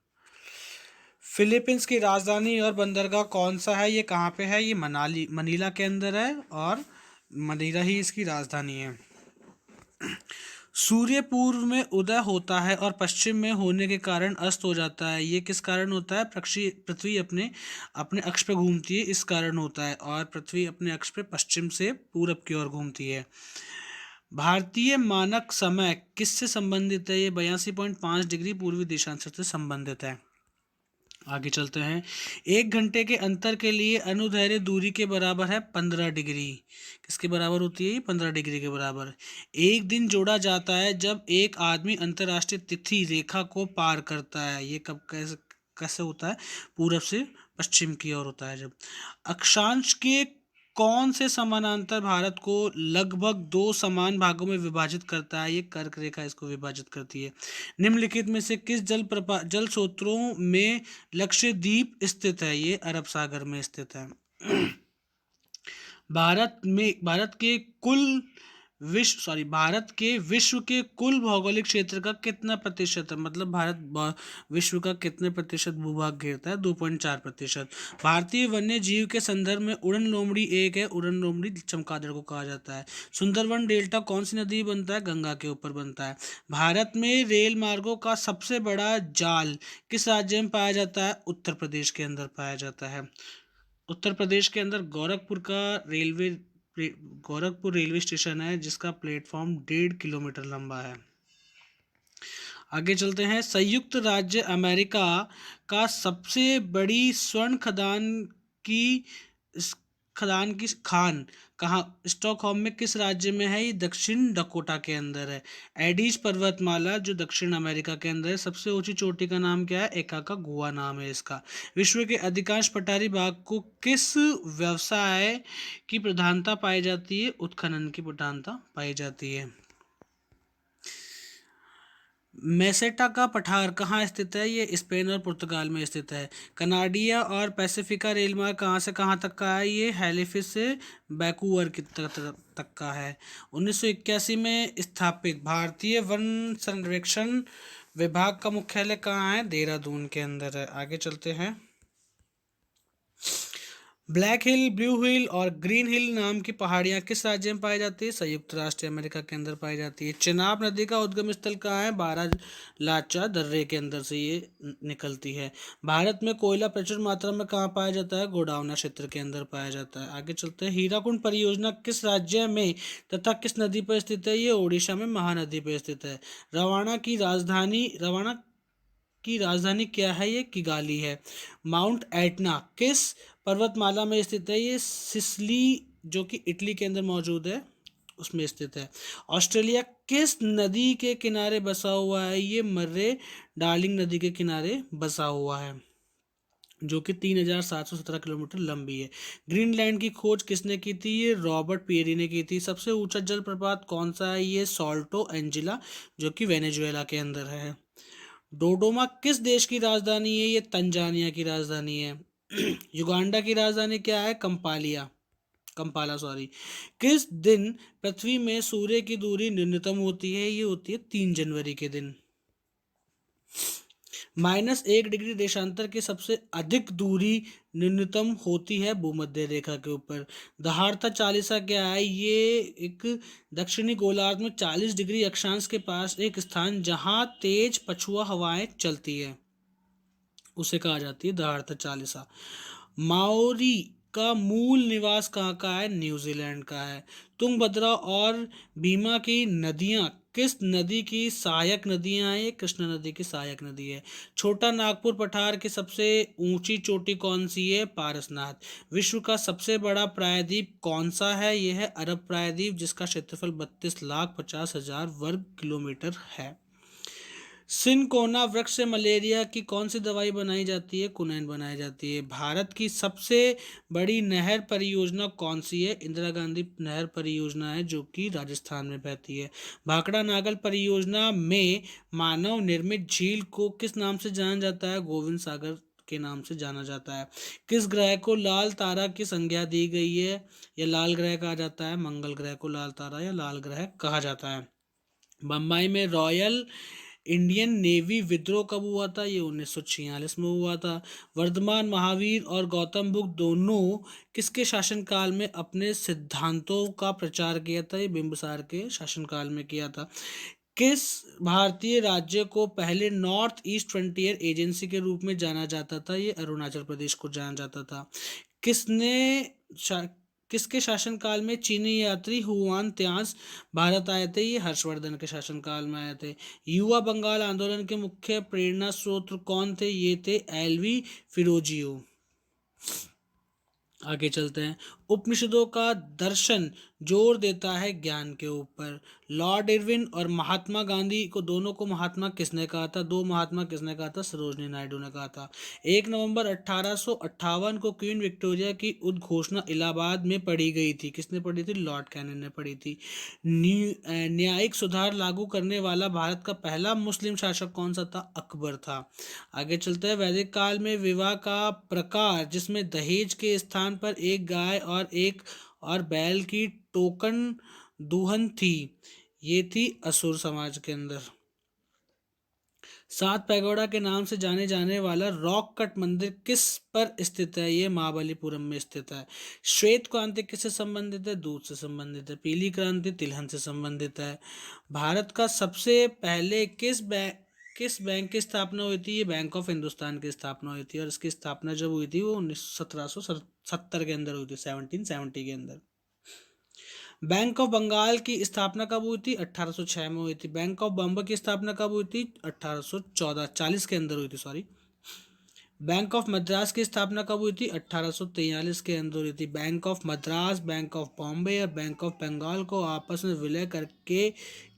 फिलीपींस की राजधानी और बंदरगाह कौन सा है? ये कहाँ पे है? ये मनीला के अंदर है और मनीला ही इसकी राजधानी है। सूर्य पूर्व में उदय होता है और पश्चिम में होने के कारण अस्त हो जाता है। ये किस कारण होता है? पृथ्वी अपने अपने अक्ष पे घूमती है, इस कारण होता है। और पृथ्वी अपने अक्ष पे पश्चिम से पूरब की ओर घूमती है। भारतीय मानक समय किससे संबंधित है? ये 82.5 डिग्री पूर्वी दिशांश से संबंधित है। आगे चलते हैं। 1 घंटे के अंतर के लिए अनुदैर्ध्य दूरी के बराबर है 15 डिग्री। किसके बराबर होती है? 15 डिग्री के बराबर। एक दिन जोड़ा जाता है जब एक आदमी अंतर्राष्ट्रीय तिथि रेखा को पार करता है। ये कब कैसे कैसे होता है? पूरब से पश्चिम की ओर होता है जब। अक्षांश के कौन से समानांतर भारत को लगभग 2 समान भागों में विभाजित करता है? ये कर्क रेखा इसको विभाजित करती है। निम्नलिखित में से किस जल स्रोतों में लक्षद्वीप स्थित है? ये अरब सागर में स्थित है। भारत के विश्व के कुल भौगोलिक क्षेत्र का कितना प्रतिशत है? मतलब विश्व का कितने प्रतिशत भूभाग घेरता है? 2.4%। भारतीय वन्य जीव के संदर्भ में उड़न लोमड़ी एक है। उड़न लोमड़ी चमगादड़ को कहा जाता है। सुंदरवन डेल्टा कौन सी नदी बनता है? गंगा के ऊपर बनता है। भारत में रेल मार्गों का सबसे बड़ा जाल किस राज्य में पाया जाता है? उत्तर प्रदेश के अंदर पाया जाता है। उत्तर प्रदेश के अंदर गोरखपुर रेलवे स्टेशन है, जिसका प्लेटफॉर्म 1.5 किलोमीटर लंबा है। आगे चलते हैं। संयुक्त राज्य अमेरिका का सबसे बड़ी स्वर्ण की खदान की खान कहाँ? स्टॉकहोम में किस राज्य में है? ये दक्षिण डकोटा के अंदर है। एडीज पर्वतमाला जो दक्षिण अमेरिका के अंदर है। सबसे ऊंची चोटी का नाम क्या है? एकाकागुआ नाम है इसका। विश्व के अधिकांश पठारी भाग को किस व्यवसाय की प्रधानता पाई जाती है? उत्खनन की प्रधानता पाई जाती है। मेसेटा का पठार कहाँ स्थित है? ये स्पेन और पुर्तगाल में स्थित है। कनाडिया और पैसिफिका रेलमार्ग कहाँ से कहाँ तक का है? ये हैलिफिस से वैंकूवर की तक का है। 1981 में स्थापित भारतीय वन संरक्षण विभाग का मुख्यालय कहाँ है? देहरादून के अंदर है। आगे चलते हैं। ब्लैक हिल, ब्लू हिल और ग्रीन हिल नाम की पहाड़ियाँ किस राज्य में पाई जाती है? संयुक्त राष्ट्र अमेरिका के अंदर पाई जाती है। चिनाब नदी का उद्गम स्थल कहाँ है? बारालाचा दर्रे के अंदर से ये निकलती है। भारत में कोयला प्रचुर मात्रा में कहाँ पाया जाता है? गोडावना क्षेत्र के अंदर पाया जाता है। आगे चलते हैं। हीराकुंड परियोजना किस राज्य में तथा किस नदी पर स्थित है? ये ओडिशा में महानदी पर स्थित है। रवाना की राजधानी क्या है? ये किगाली है। माउंट एटना किस पर्वतमाला में स्थित है? ये सिसली, जो कि इटली के अंदर मौजूद है, उसमें स्थित है। ऑस्ट्रेलिया किस नदी के किनारे बसा हुआ है? ये मर्रे डार्लिंग नदी के किनारे बसा हुआ है, जो कि 3,717 किलोमीटर लंबी है। ग्रीनलैंड की खोज किसने की थी? ये रॉबर्ट पियरी ने की थी। सबसे ऊंचा जलप्रपात कौन सा है? ये सॉल्टो एंजिला, जो कि वेनेजुएला के अंदर है। डोडोमा किस देश की राजधानी है? ये तंजानिया की राजधानी है। युगांडा की राजधानी क्या है? Kampala sorry. किस दिन पृथ्वी में सूर्य की दूरी न्यूनतम होती है? ये होती है 3 जनवरी के दिन। -1 डिग्री देशांतर की सबसे अधिक दूरी न्यूनतम होती है भूमध्य रेखा के ऊपर। दहाड़ता चालीसा क्या है? ये एक दक्षिणी गोलार्ध में 40 डिग्री अक्षांश के पास एक स्थान जहां तेज पछुआ हवाएं चलती है, उसे कहा जाती है दहाड़ता चालीसा। माओरी का मूल निवास कहाँ का है? न्यूजीलैंड का है। तुंगभद्रा और भीमा की नदियाँ किस नदी की सहायक नदियाँ हैं? ये कृष्णा नदी की सहायक नदी है। छोटा नागपुर पठार की सबसे ऊंची चोटी कौन सी है? पारसनाथ। विश्व का सबसे बड़ा प्रायद्वीप कौन सा है? यह है अरब प्रायद्वीप, जिसका क्षेत्रफल 32,50,000 वर्ग किलोमीटर है। सिनकोना वृक्ष से मलेरिया की कौन सी दवाई बनाई जाती है? कुनैन बनाई जाती है। भारत की सबसे बड़ी नहर परियोजना कौन सी है? इंदिरा गांधी नहर परियोजना है, जो कि राजस्थान में बहती है। भाखड़ा नागल परियोजना में मानव निर्मित झील को किस नाम से जाना जाता है? गोविंद सागर के नाम से जाना जाता है। किस ग्रह को लाल तारा की संज्ञा दी गई है? या लाल ग्रह कहा जाता है? मंगल ग्रह को लाल तारा या लाल ग्रह कहा जाता है। बम्बई में रॉयल इंडियन नेवी विद्रोह कब हुआ था? ये 1946 में हुआ था। वर्धमान महावीर और गौतम बुद्ध दोनों किसके शासनकाल में अपने सिद्धांतों का प्रचार किया था? ये बिंबिसार के शासनकाल में किया था। किस भारतीय राज्य को पहले नॉर्थ ईस्ट फ्रंटियर एजेंसी के रूप में जाना जाता था? ये अरुणाचल प्रदेश को जाना जाता था। किसने शा, किसके शासनकाल में चीनी यात्री हुआन त्सांग भारत आए थे? ये हर्षवर्धन के शासनकाल में आए थे। युवा बंगाल आंदोलन के मुख्य प्रेरणा स्रोत कौन थे? ये थे एलवी फिरोजियो। आगे चलते हैं। उपनिषदों का दर्शन जोर देता है ज्ञान के ऊपर। लॉर्ड इरविन और महात्मा गांधी को, दोनों को महात्मा किसने कहा था? दो महात्मा किसने कहा था? सरोजनी नायडू ने कहा था। 1 नवंबर 1858 को क्वीन विक्टोरिया की उद्घोषणा इलाहाबाद में पढ़ी गई थी। किसने पढ़ी थी? लॉर्ड कैनिंग ने पढ़ी थी। न्यायिक सुधार लागू करने वाला भारत का पहला मुस्लिम शासक कौन सा था? अकबर था। आगे चलते हैं। वैदिक काल में विवाह का प्रकार जिसमें दहेज के स्थान पर एक गाय और बैल की टोकन दुहन थी, ये थी असुर समाज के अंदर। 7 पैगोडा के नाम से जाने जाने वाला रॉक कट मंदिर किस पर स्थित है? ये महाबलीपुरम में स्थित है। श्वेत क्रांति किससे संबंधित है? दूध से संबंधित है। पीली क्रांति तिलहन से संबंधित है। भारत का सबसे पहले किस बैंक की स्थापना हुई थी? ये बैंक ऑफ हिंदुस्तान की स्थापना हुई थी, और इसकी स्थापना जब हुई थी वो 1770 के अंदर हुई थी, 1770 के अंदर। बैंक ऑफ बंगाल की स्थापना कब हुई थी? 1806 में हुई थी। बैंक ऑफ बॉम्बे की स्थापना कब हुई थी? 1840 के अंदर हुई थी, सॉरी। बैंक ऑफ मद्रास की स्थापना कब हुई थी? 1843 के अंदर हुई थी। Bank of Madras, bank of Bombay और बैंक ऑफ बंगाल को आपस में विलय करके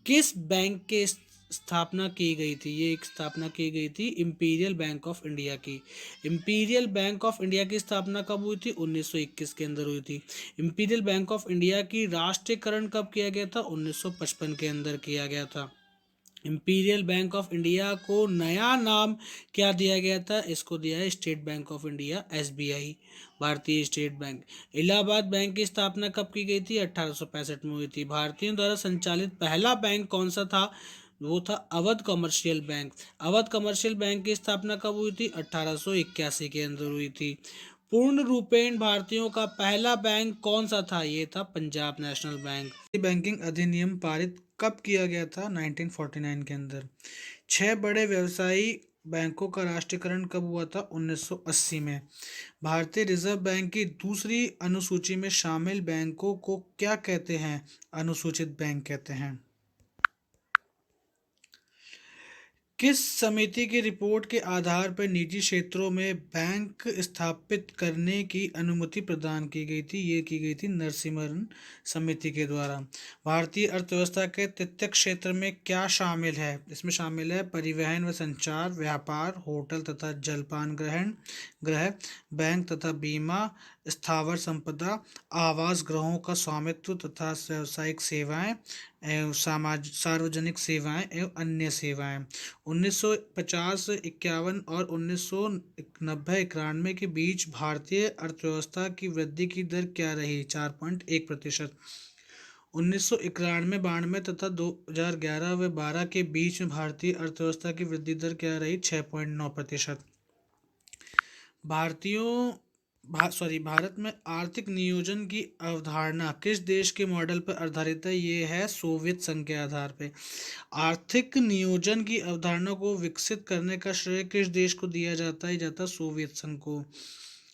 किस बैंक के स्थापना की गई थी? ये एक स्थापना की गई थी इंपीरियल बैंक ऑफ इंडिया की। इंपीरियल बैंक ऑफ इंडिया की स्थापना कब हुई थी? 1921 के अंदर हुई थी। इंपीरियल बैंक ऑफ इंडिया की राष्ट्रीयकरण कब किया गया था? 1955 के अंदर किया गया था। इंपीरियल बैंक ऑफ इंडिया को नया नाम क्या दिया गया था? इसको दिया है state bank of India, SBI, भारतीय स्टेट बैंक। इलाहाबाद बैंक की स्थापना कब की गई थी? 1865 में हुई थी। भारतीयों द्वारा संचालित पहला बैंक कौन सा था? वो था Awadh commercial bank. Awadh commercial bank की स्थापना कब हुई थी? 1881 के अंदर हुई थी। पूर्ण रूपेण भारतीयों का पहला बैंक कौन सा था? ये था पंजाब नेशनल बैंक। बैंकिंग अधिनियम पारित कब किया गया था? 1949 के अंदर। छह बड़े व्यवसायी बैंकों का राष्ट्रीयकरण कब हुआ था? 1980 में। भारतीय रिजर्व बैंक की दूसरी अनुसूची में शामिल बैंकों को क्या कहते हैं? अनुसूचित बैंक कहते हैं। किस समिति की रिपोर्ट के आधार पर निजी क्षेत्रों में बैंक स्थापित करने की अनुमति प्रदान की गई थी? ये की गई थी नरसिम्हन समिति के द्वारा। भारतीय अर्थव्यवस्था के तृतीय क्षेत्र में क्या शामिल है? इसमें शामिल है परिवहन व संचार, व्यापार, होटल तथा जलपान ग्रह, बैंक तथा बीमा, स्थावर संपदा, आवास गृहों का स्वामित्व तथा व्यावसायिक सेवाएं एवं सार्वजनिक सेवाएं एवं अन्य सेवाएं। 1950-51 और 1990-91 के बीच भारतीय अर्थव्यवस्था की वृद्धि की दर क्या रही? 4.1%। 1991-92 तथा 2011 व 12 के बीच में भारतीय अर्थव्यवस्था की वृद्धि दर क्या रही? 6.9%। भारत में आर्थिक नियोजन की अवधारणा किस देश के मॉडल पर आधारित है? ये है सोवियत संघ के आधार पे। आर्थिक नियोजन की अवधारणा को विकसित करने का श्रेय किस देश को दिया जाता है? जाता सोवियत संघ को।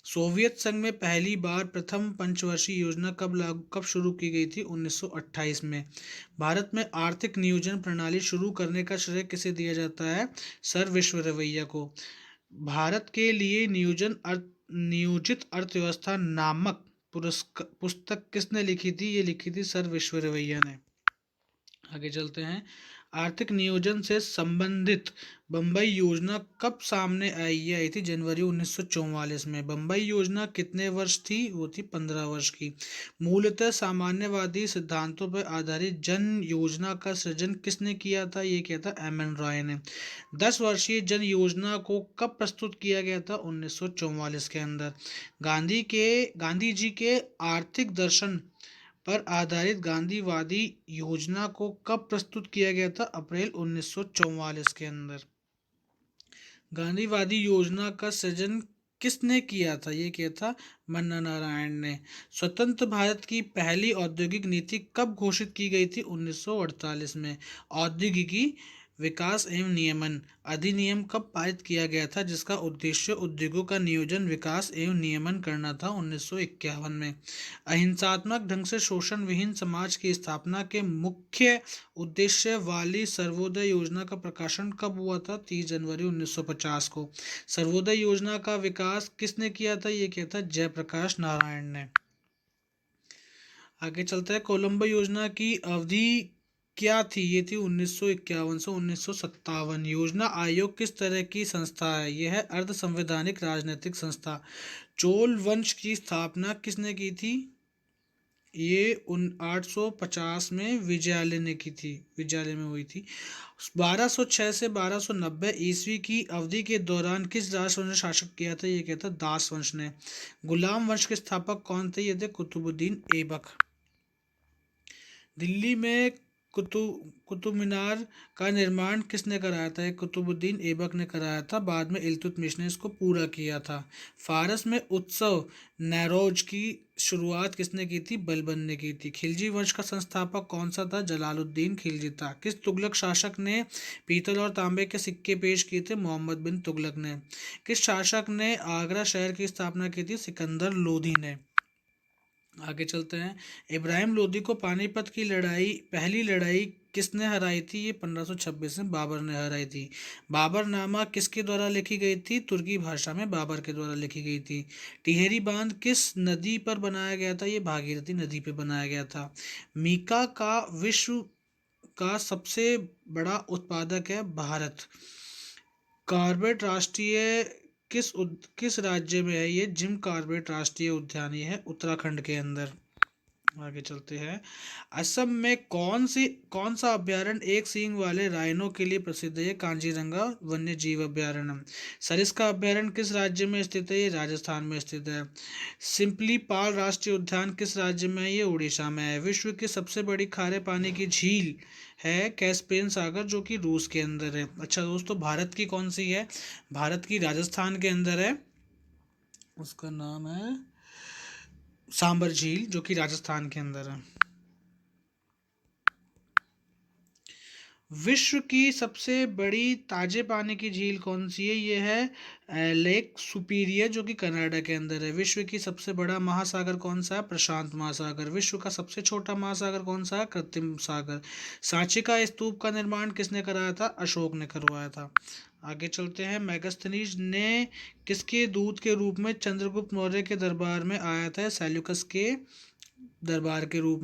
सोवियत संघ में पहली बार प्रथम पंचवर्षीय योजना कब शुरू की गई थी? 1928 में। भारत में आर्थिक नियोजन प्रणाली शुरू करने का श्रेय किसे दिया जाता है? सर विश्वेश्वरैया को। भारत के लिए नियोजित अर्थव्यवस्था नामक पुस्तक किसने लिखी थी? ये लिखी थी सर विश्वेश्वरैया ने। आगे चलते हैं। आर्थिक नियोजन से संबंधित बम्बई योजना कब सामने आई? ये आई थी जनवरी 1944 में। बम्बई योजना कितने वर्ष थी? वो थी 15 वर्ष की। मूलतः सामान्यवादी सिद्धांतों पर आधारित जन योजना का सृजन किसने किया था? ये किया था एम एन रॉय ने। 10 वर्षीय जन योजना को कब प्रस्तुत किया गया था? 1944 के अंदर। गांधी जी के आर्थिक दर्शन पर आधारित गांधीवादी योजना को कब प्रस्तुत किया गया था? अप्रैल 1944 के अंदर। गांधीवादी योजना का सृजन किसने किया था? ये किया था मन्ना नारायण ने। स्वतंत्र भारत की पहली औद्योगिक नीति कब घोषित की गई थी? 1948 में। औद्योगिकी विकास एवं नियमन अधिनियम कब पारित किया गया था, जिसका उद्देश्य उद्योगों का नियोजन, विकास एवं नियमन करना था? 1951 में। अहिंसात्मक ढंग से शोषण विहीन समाज की स्थापना के मुख्य उद्देश्य वाली सर्वोदय योजना का प्रकाशन कब हुआ था? 30 जनवरी 1950 को। सर्वोदय योजना का विकास किसने किया था? ये किया था जयप्रकाश नारायण ने। आगे चलते हैं। कोलंबो योजना की अवधि क्या थी? ये थी 1951 से 1957। योजना आयोग किस तरह की संस्था है? यह है अर्ध संवैधानिक राजनीतिक संस्था। चोल वंश की स्थापना किसने की थी? ये 850 में विजयालय ने की थी, विजयालय में हुई थी। 1206 से 1290 ईस्वी की अवधि के दौरान किस राजवंश ने शासक किया था? ये कहता दास वंश ने। गुलाम वंश के स्थापक कौन थे? ये थे कुतुबुद्दीन ऐबक। दिल्ली में कुतुब मीनार का निर्माण किसने कराया था? कुतुबुद्दीन ऐबक ने कराया था। बाद में इल्तुतमिश ने इसको पूरा किया था। फारस में उत्सव नौरोज की शुरुआत किसने की थी? बलबन ने की थी। खिलजी वंश का संस्थापक कौन सा था? जलालुद्दीन खिलजी था। किस तुगलक शासक ने पीतल और तांबे के सिक्के पेश किए थे? मोहम्मद बिन तुगलक ने। किस शासक ने आगरा शहर की स्थापना की थी? सिकंदर लोधी ने। आगे चलते हैं। इब्राहिम लोदी को पानीपत की पहली लड़ाई किसने हराई थी? ये 1526 में बाबर ने हराई थी। बाबरनामा किसके द्वारा लिखी गई थी? तुर्की भाषा में बाबर के द्वारा लिखी गई थी। टिहरी बांध किस नदी पर बनाया गया था? ये भागीरथी नदी पर बनाया गया था। मीका का विश्व का सबसे बड़ा उत्पादक है भारत। कॉर्बेट राष्ट्रीय किस राज्य में है? ये जिम कॉर्बेट राष्ट्रीय उद्यान ये है उत्तराखंड के अंदर। आगे चलते हैं। असम में कौन सा अभ्यारण्य एक सींग वाले राइनो के लिए प्रसिद्ध है? कांजीरंगा वन्य जीव अभ्यारण्य। सरिस्का अभ्यारण्य किस राज्य में स्थित है? ये राजस्थान में स्थित है। सिंपली पाल राष्ट्रीय उद्यान किस राज्य में है? ये उड़ीसा में है। विश्व की सबसे बड़ी खारे पानी की झील है कैस्पियन सागर, जो कि रूस के अंदर है। अच्छा दोस्तों, भारत की कौन सी है? भारत की राजस्थान के अंदर है उसका नाम है सांबर झील, जो कि राजस्थान के अंदर है। विश्व की सबसे बड़ी ताजे पानी की झील कौन सी है? ये है लेक सुपीरियर, जो कि कनाडा के अंदर है। विश्व की सबसे बड़ा महासागर कौन सा है? प्रशांत महासागर। विश्व का सबसे छोटा महासागर कौन सा है? कृत्रिम सागर। सांची का स्तूप का निर्माण किसने कराया था? अशोक ने करवाया था। आगे चलते हैं। मेगास्थनीज ने किसके दूत के रूप में चंद्रगुप्त मौर्य के दरबार में आया था? सेल्यूकस के दरबार के रूप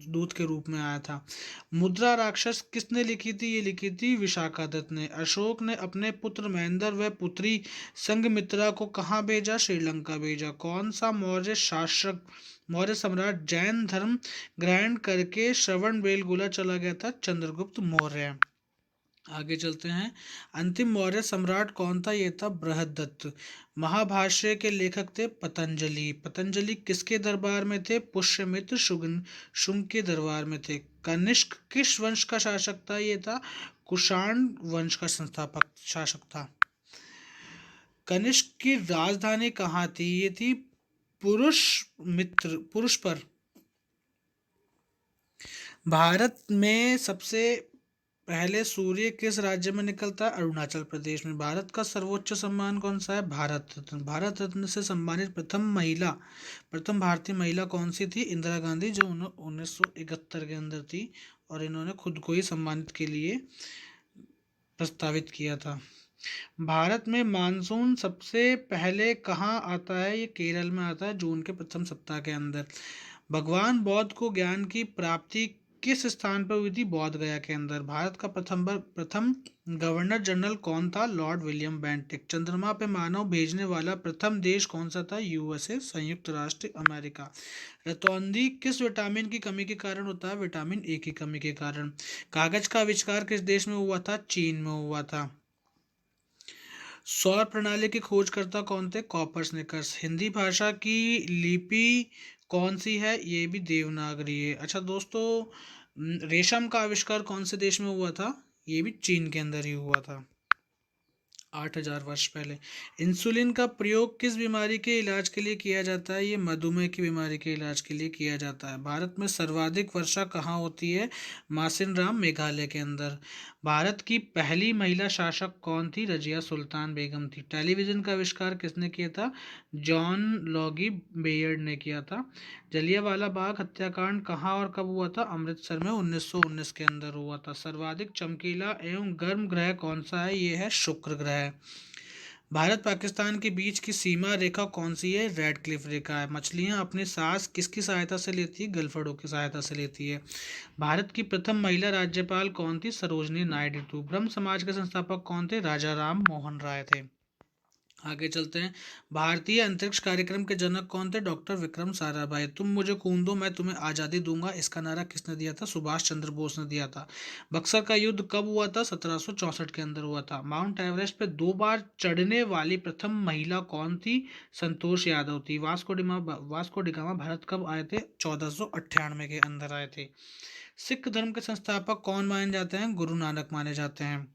दूत के रूप में आया था। मुद्रा राक्षस किसने लिखी थी? ये लिखी थी विशाखा दत्त ने। अशोक ने अपने पुत्र महेंद्र व पुत्री संघमित्रा को कहाँ भेजा? श्रीलंका भेजा। कौन सा मौर्य शासक, मौर्य सम्राट जैन धर्म ग्रहण करके श्रवण बेलगोला चला गया था? चंद्रगुप्त मौर्य। आगे चलते हैं। अंतिम मौर्य सम्राट कौन था? ये था बृहदत्त। महाभाष्य के लेखक थे पतंजलि। पतंजलि किसके दरबार में थे? पुष्यमित्र शुंग के दरबार में थे। कनिष्क किस वंश का शासक था? ये था कुषाण वंश का संस्थापक शासक था। कनिष्क की राजधानी कहाँ थी? ये थी पुरुष पर। भारत में सबसे पहले सूर्य किस राज्य में निकलता है? अरुणाचल प्रदेश में। भारत का सर्वोच्च सम्मान कौन सा है? भारत रत्न। भारत रत्न से सम्मानित प्रथम भारतीय महिला कौन सी थी? इंदिरा गांधी, जो 1971 के अंदर थी, और इन्होंने खुद को ही सम्मानित के लिए प्रस्तावित किया था। भारत में मानसून सबसे पहले कहाँ आता है? ये केरल में आता है, जून के प्रथम सप्ताह के अंदर। भगवान बौद्ध को ज्ञान की प्राप्ति किस स्थान पर हुई थी? बौद्ध गया के अंदर। भारत का प्रथम गवर्नर जनरल कौन था? Lord William Bentinck. चंद्रमा पे मानव भेजने वाला प्रथम देश कौन सा था? यूएसए, संयुक्त राष्ट्र अमेरिका। रतौंधी किस विटामिन की कमी के कारण होता है? विटामिन ए की कमी के कारण। कागज का आविष्कार किस देश में हुआ था? चीन में हुआ था। सौर प्रणाली के खोजकर्ता कौन थे? कॉपर्निकस। हिंदी भाषा की लिपि कौन सी है? ये भी देवनागरी है। अच्छा दोस्तों, रेशम का आविष्कार कौन से देश में हुआ था? ये भी चीन के अंदर ही हुआ था, 8,000 वर्ष पहले। इंसुलिन का प्रयोग किस बीमारी के इलाज के लिए किया जाता है? ये मधुमेह की बीमारी के इलाज के लिए किया जाता है। भारत में सर्वाधिक वर्षा कहाँ होती है? मासिन राम, मेघालय के अंदर। भारत की पहली महिला शासक कौन थी? रजिया सुल्तान बेगम थी। टेलीविजन का आविष्कार किसने किया था? जॉन लॉगी बेयर्ड ने किया था। जलियांवाला बाग हत्याकांड कहाँ और कब हुआ था? अमृतसर में 1919 के अंदर हुआ था। सर्वाधिक चमकीला एवं गर्म ग्रह कौन सा है? ये है शुक्र ग्रह। भारत पाकिस्तान के बीच की सीमा रेखा कौन सी है? रेड क्लिफ रेखा है। मछलियां अपनी सांस किसकी सहायता से लेती है? गलफड़ों की सहायता से लेती है। भारत की प्रथम महिला राज्यपाल कौन थी? सरोजनी नायडू। ब्रह्म समाज के संस्थापक कौन थे? राजा राम मोहन राय थे। आगे चलते हैं। भारतीय अंतरिक्ष कार्यक्रम के जनक कौन थे? डॉक्टर विक्रम साराभाई। तुम मुझे खून दो, मैं तुम्हें आज़ादी दूंगा, इसका नारा किसने दिया था? सुभाष चंद्र बोस ने दिया था। बक्सर का युद्ध कब हुआ था? 1764 के अंदर हुआ था। माउंट एवरेस्ट पे 2 बार चढ़ने वाली प्रथम महिला कौन थी? संतोष यादव थी। वास्को डिगामा भारत कब आए थे? 1498 के अंदर आए थे। सिख धर्म के संस्थापक कौन माने जाते हैं? गुरु नानक माने जाते हैं।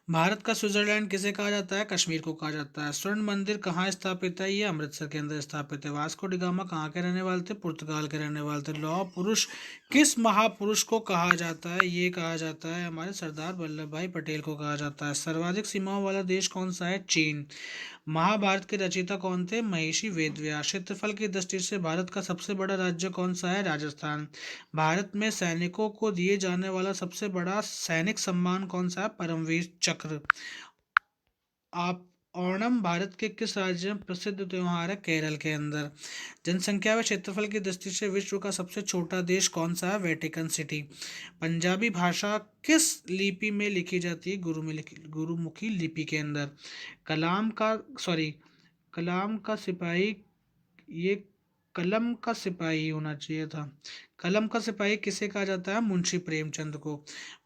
भारत का स्विट्जरलैंड किसे कहा जाता है? कश्मीर को कहा जाता है। स्वर्ण मंदिर कहाँ स्थापित है? ये अमृतसर के अंदर स्थापित है। वास्को डिगामा कहाँ के रहने वाले थे? पुर्तगाल के रहने वाले थे। लौह पुरुष किस महापुरुष को कहा जाता है? ये कहा जाता है हमारे सरदार वल्लभ भाई पटेल को कहा जाता है। सर्वाधिक सीमाओं वाला देश कौन सा है? चीन। महाभारत के रचयिता कौन थे? महिषी वेदव्यास। क्षेत्रफल की दृष्टि से भारत का सबसे बड़ा राज्य कौन सा है? राजस्थान। भारत में सैनिकों को दिए जाने वाला सबसे बड़ा सैनिक सम्मान कौन सा है? परमवीर चक्र। आप ओणम भारत के किस राज्य में प्रसिद्ध त्योहार है? केरल के अंदर। जनसंख्या व क्षेत्रफल की दृष्टि से विश्व का सबसे छोटा देश कौन सा है? Vatican city. पंजाबी भाषा किस लिपि में लिखी जाती है? गुरुमुखी लिपि के अंदर। कलाम का सॉरी कलाम का सिपाही, ये कलम का सिपाही होना चाहिए था। कलम का सिपाही किसे कहा जाता है? मुंशी प्रेमचंद को।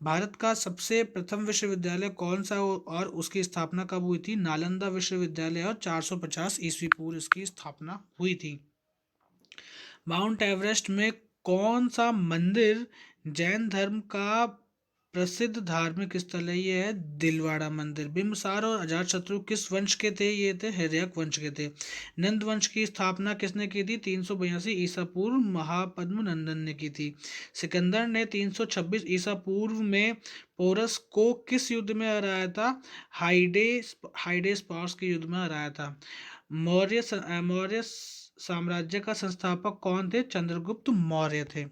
भारत का सबसे प्रथम विश्वविद्यालय कौन सा और उसकी स्थापना कब हुई थी? नालंदा विश्वविद्यालय, और 450 ईस्वी पूर्व इसकी स्थापना हुई थी। माउंट एवरेस्ट में कौन सा मंदिर जैन धर्म का प्रसिद्ध धार्मिक स्थल है ये है दिलवाड़ा मंदिर। बिंबिसार और अजातशत्रु किस वंश के थे? ये थे हिरण्यक वंश के थे। नंद वंश की स्थापना किसने की थी? 382 ईसा पूर्व महापद्म नंदन ने की थी। सिकंदर ने 326 ईसा पूर्व में पोरस को किस युद्ध में हराया था? हाइडेस्पास के युद्ध में हराया था। मौर्य साम्राज्य का संस्थापक कौन थे? चंद्रगुप्त मौर्य थे।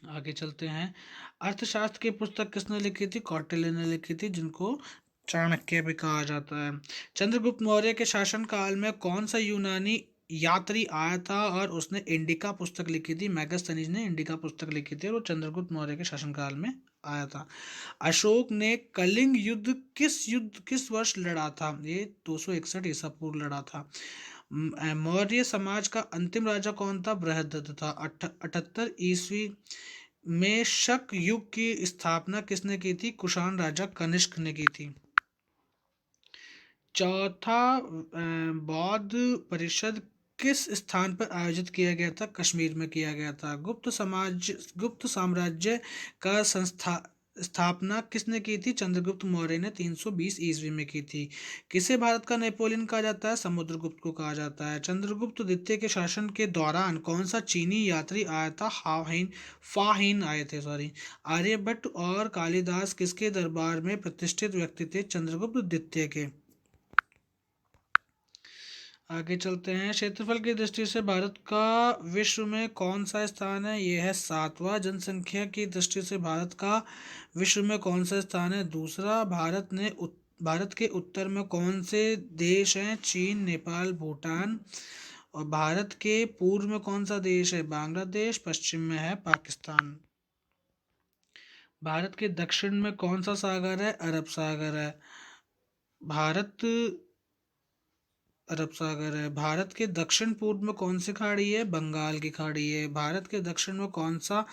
आगे चलते हैं। अर्थशास्त्र की पुस्तक किसने लिखी थी? कौटिल्य ने लिखी थी, जिनको चाणक्य भी कहा जाता है। चंद्रगुप्त मौर्य के शासन काल में कौन सा यूनानी यात्री आया था और उसने इंडिका पुस्तक लिखी थी? मैगस्थनीज ने इंडिका पुस्तक लिखी थी और वो चंद्रगुप्त मौर्य के शासन काल में आया था। अशोक ने कलिंग युद्ध किस वर्ष लड़ा था? ये 261 ईसा पूर्व लड़ा था। मौर्य समाज का अंतिम राजा कौन था? बृहदत्त था। 78 ईस्वी में शक युग की स्थापना किसने की थी? कुषाण राजा कनिष्क ने की थी। चौथा बौद्ध परिषद किस स्थान पर आयोजित किया गया था? कश्मीर में किया गया था। गुप्त साम्राज्य का स्थापना किसने की थी? चंद्रगुप्त मौर्य ने 320 ईस्वी में की थी। किसे भारत का नेपोलियन कहा जाता है? समुद्रगुप्त को कहा जाता है। चंद्रगुप्त द्वितीय के शासन के दौरान कौन सा चीनी यात्री आया था? फाहिन आए थे, सॉरी। आर्यभट्ट और कालिदास किसके दरबार में प्रतिष्ठित व्यक्ति थे? चंद्रगुप्त द्वितीय के। आगे चलते हैं। क्षेत्रफल की दृष्टि से भारत का विश्व में कौन सा स्थान है? यह है 7वां। जनसंख्या की दृष्टि से भारत का विश्व में कौन सा स्थान है? दूसरा। भारत के उत्तर में कौन से देश हैं? चीन, नेपाल, भूटान। और भारत के पूर्व में कौन सा देश है? बांग्लादेश। पश्चिम में है पाकिस्तान। भारत के दक्षिण में कौन सा सागर है? अरब सागर है। भारत अरब सागर है। भारत के दक्षिण पूर्व में कौन सी खाड़ी है? बंगाल की खाड़ी है। भारत के दक्षिण में कौन सा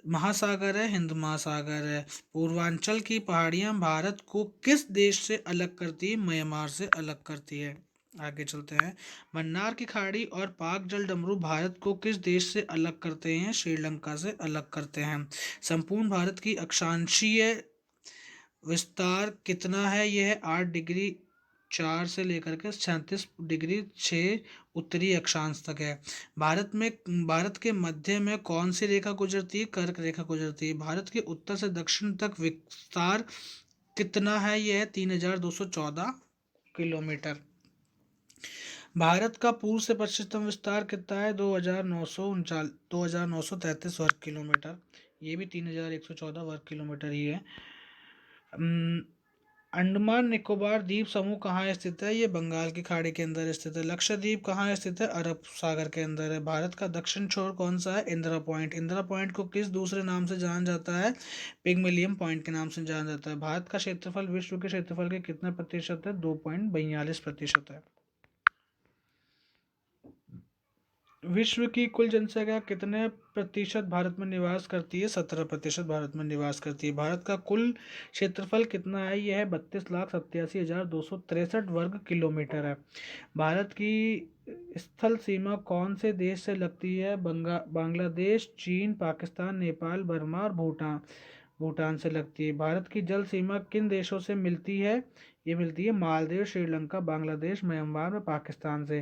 महासागर है? हिंद महासागर है। पूर्वांचल की पहाड़ियां भारत को किस देश से अलग करती है? म्यांमार से अलग करती है। आगे चलते हैं। मन्नार की खाड़ी और पाक जल डमरू भारत को किस देश से अलग करते हैं? श्रीलंका से अलग करते हैं। संपूर्ण भारत की अक्षांशीय विस्तार कितना है? यह है 8 डिग्री 4 से लेकर के 37 डिग्री 6 उत्तरी अक्षांश तक है। भारत के मध्य में कौन सी रेखा गुजरती है? कर्क रेखा गुजरती है। भारत के उत्तर से दक्षिण तक विस्तार कितना है? यह है 3214 किलोमीटर। भारत का पूर्व से पश्चिम विस्तार कितना है? 2933 वर्ग किलोमीटर। ये भी 3114 वर्ग किलोमीटर ही है। अंडमान निकोबार द्वीप समूह कहाँ स्थित है? ये बंगाल की खाड़ी के अंदर स्थित है। लक्षद्वीप कहाँ स्थित है? अरब सागर के अंदर है। भारत का दक्षिण छोर कौन सा है? इंदिरा पॉइंट। इंदिरा पॉइंट को किस दूसरे नाम से जाना जाता है? पिगमिलियन पॉइंट के नाम से जाना जाता है। भारत का क्षेत्रफल विश्व के क्षेत्रफल के कितने प्रतिशत है? 2.42% है। विश्व की कुल जनसंख्या कितने प्रतिशत भारत में निवास करती है? 17% भारत में निवास करती है। भारत का कुल क्षेत्रफल कितना है? यह है 32,87,263 वर्ग किलोमीटर है। भारत की स्थल सीमा कौन से देश से लगती है? बांग्लादेश, चीन, पाकिस्तान, नेपाल, बर्मा और भूटान भूटान से लगती है। भारत की जल सीमा किन देशों से मिलती है? ये मिलती है मालदीव, श्रीलंका, बांग्लादेश, म्यांमार और पाकिस्तान से।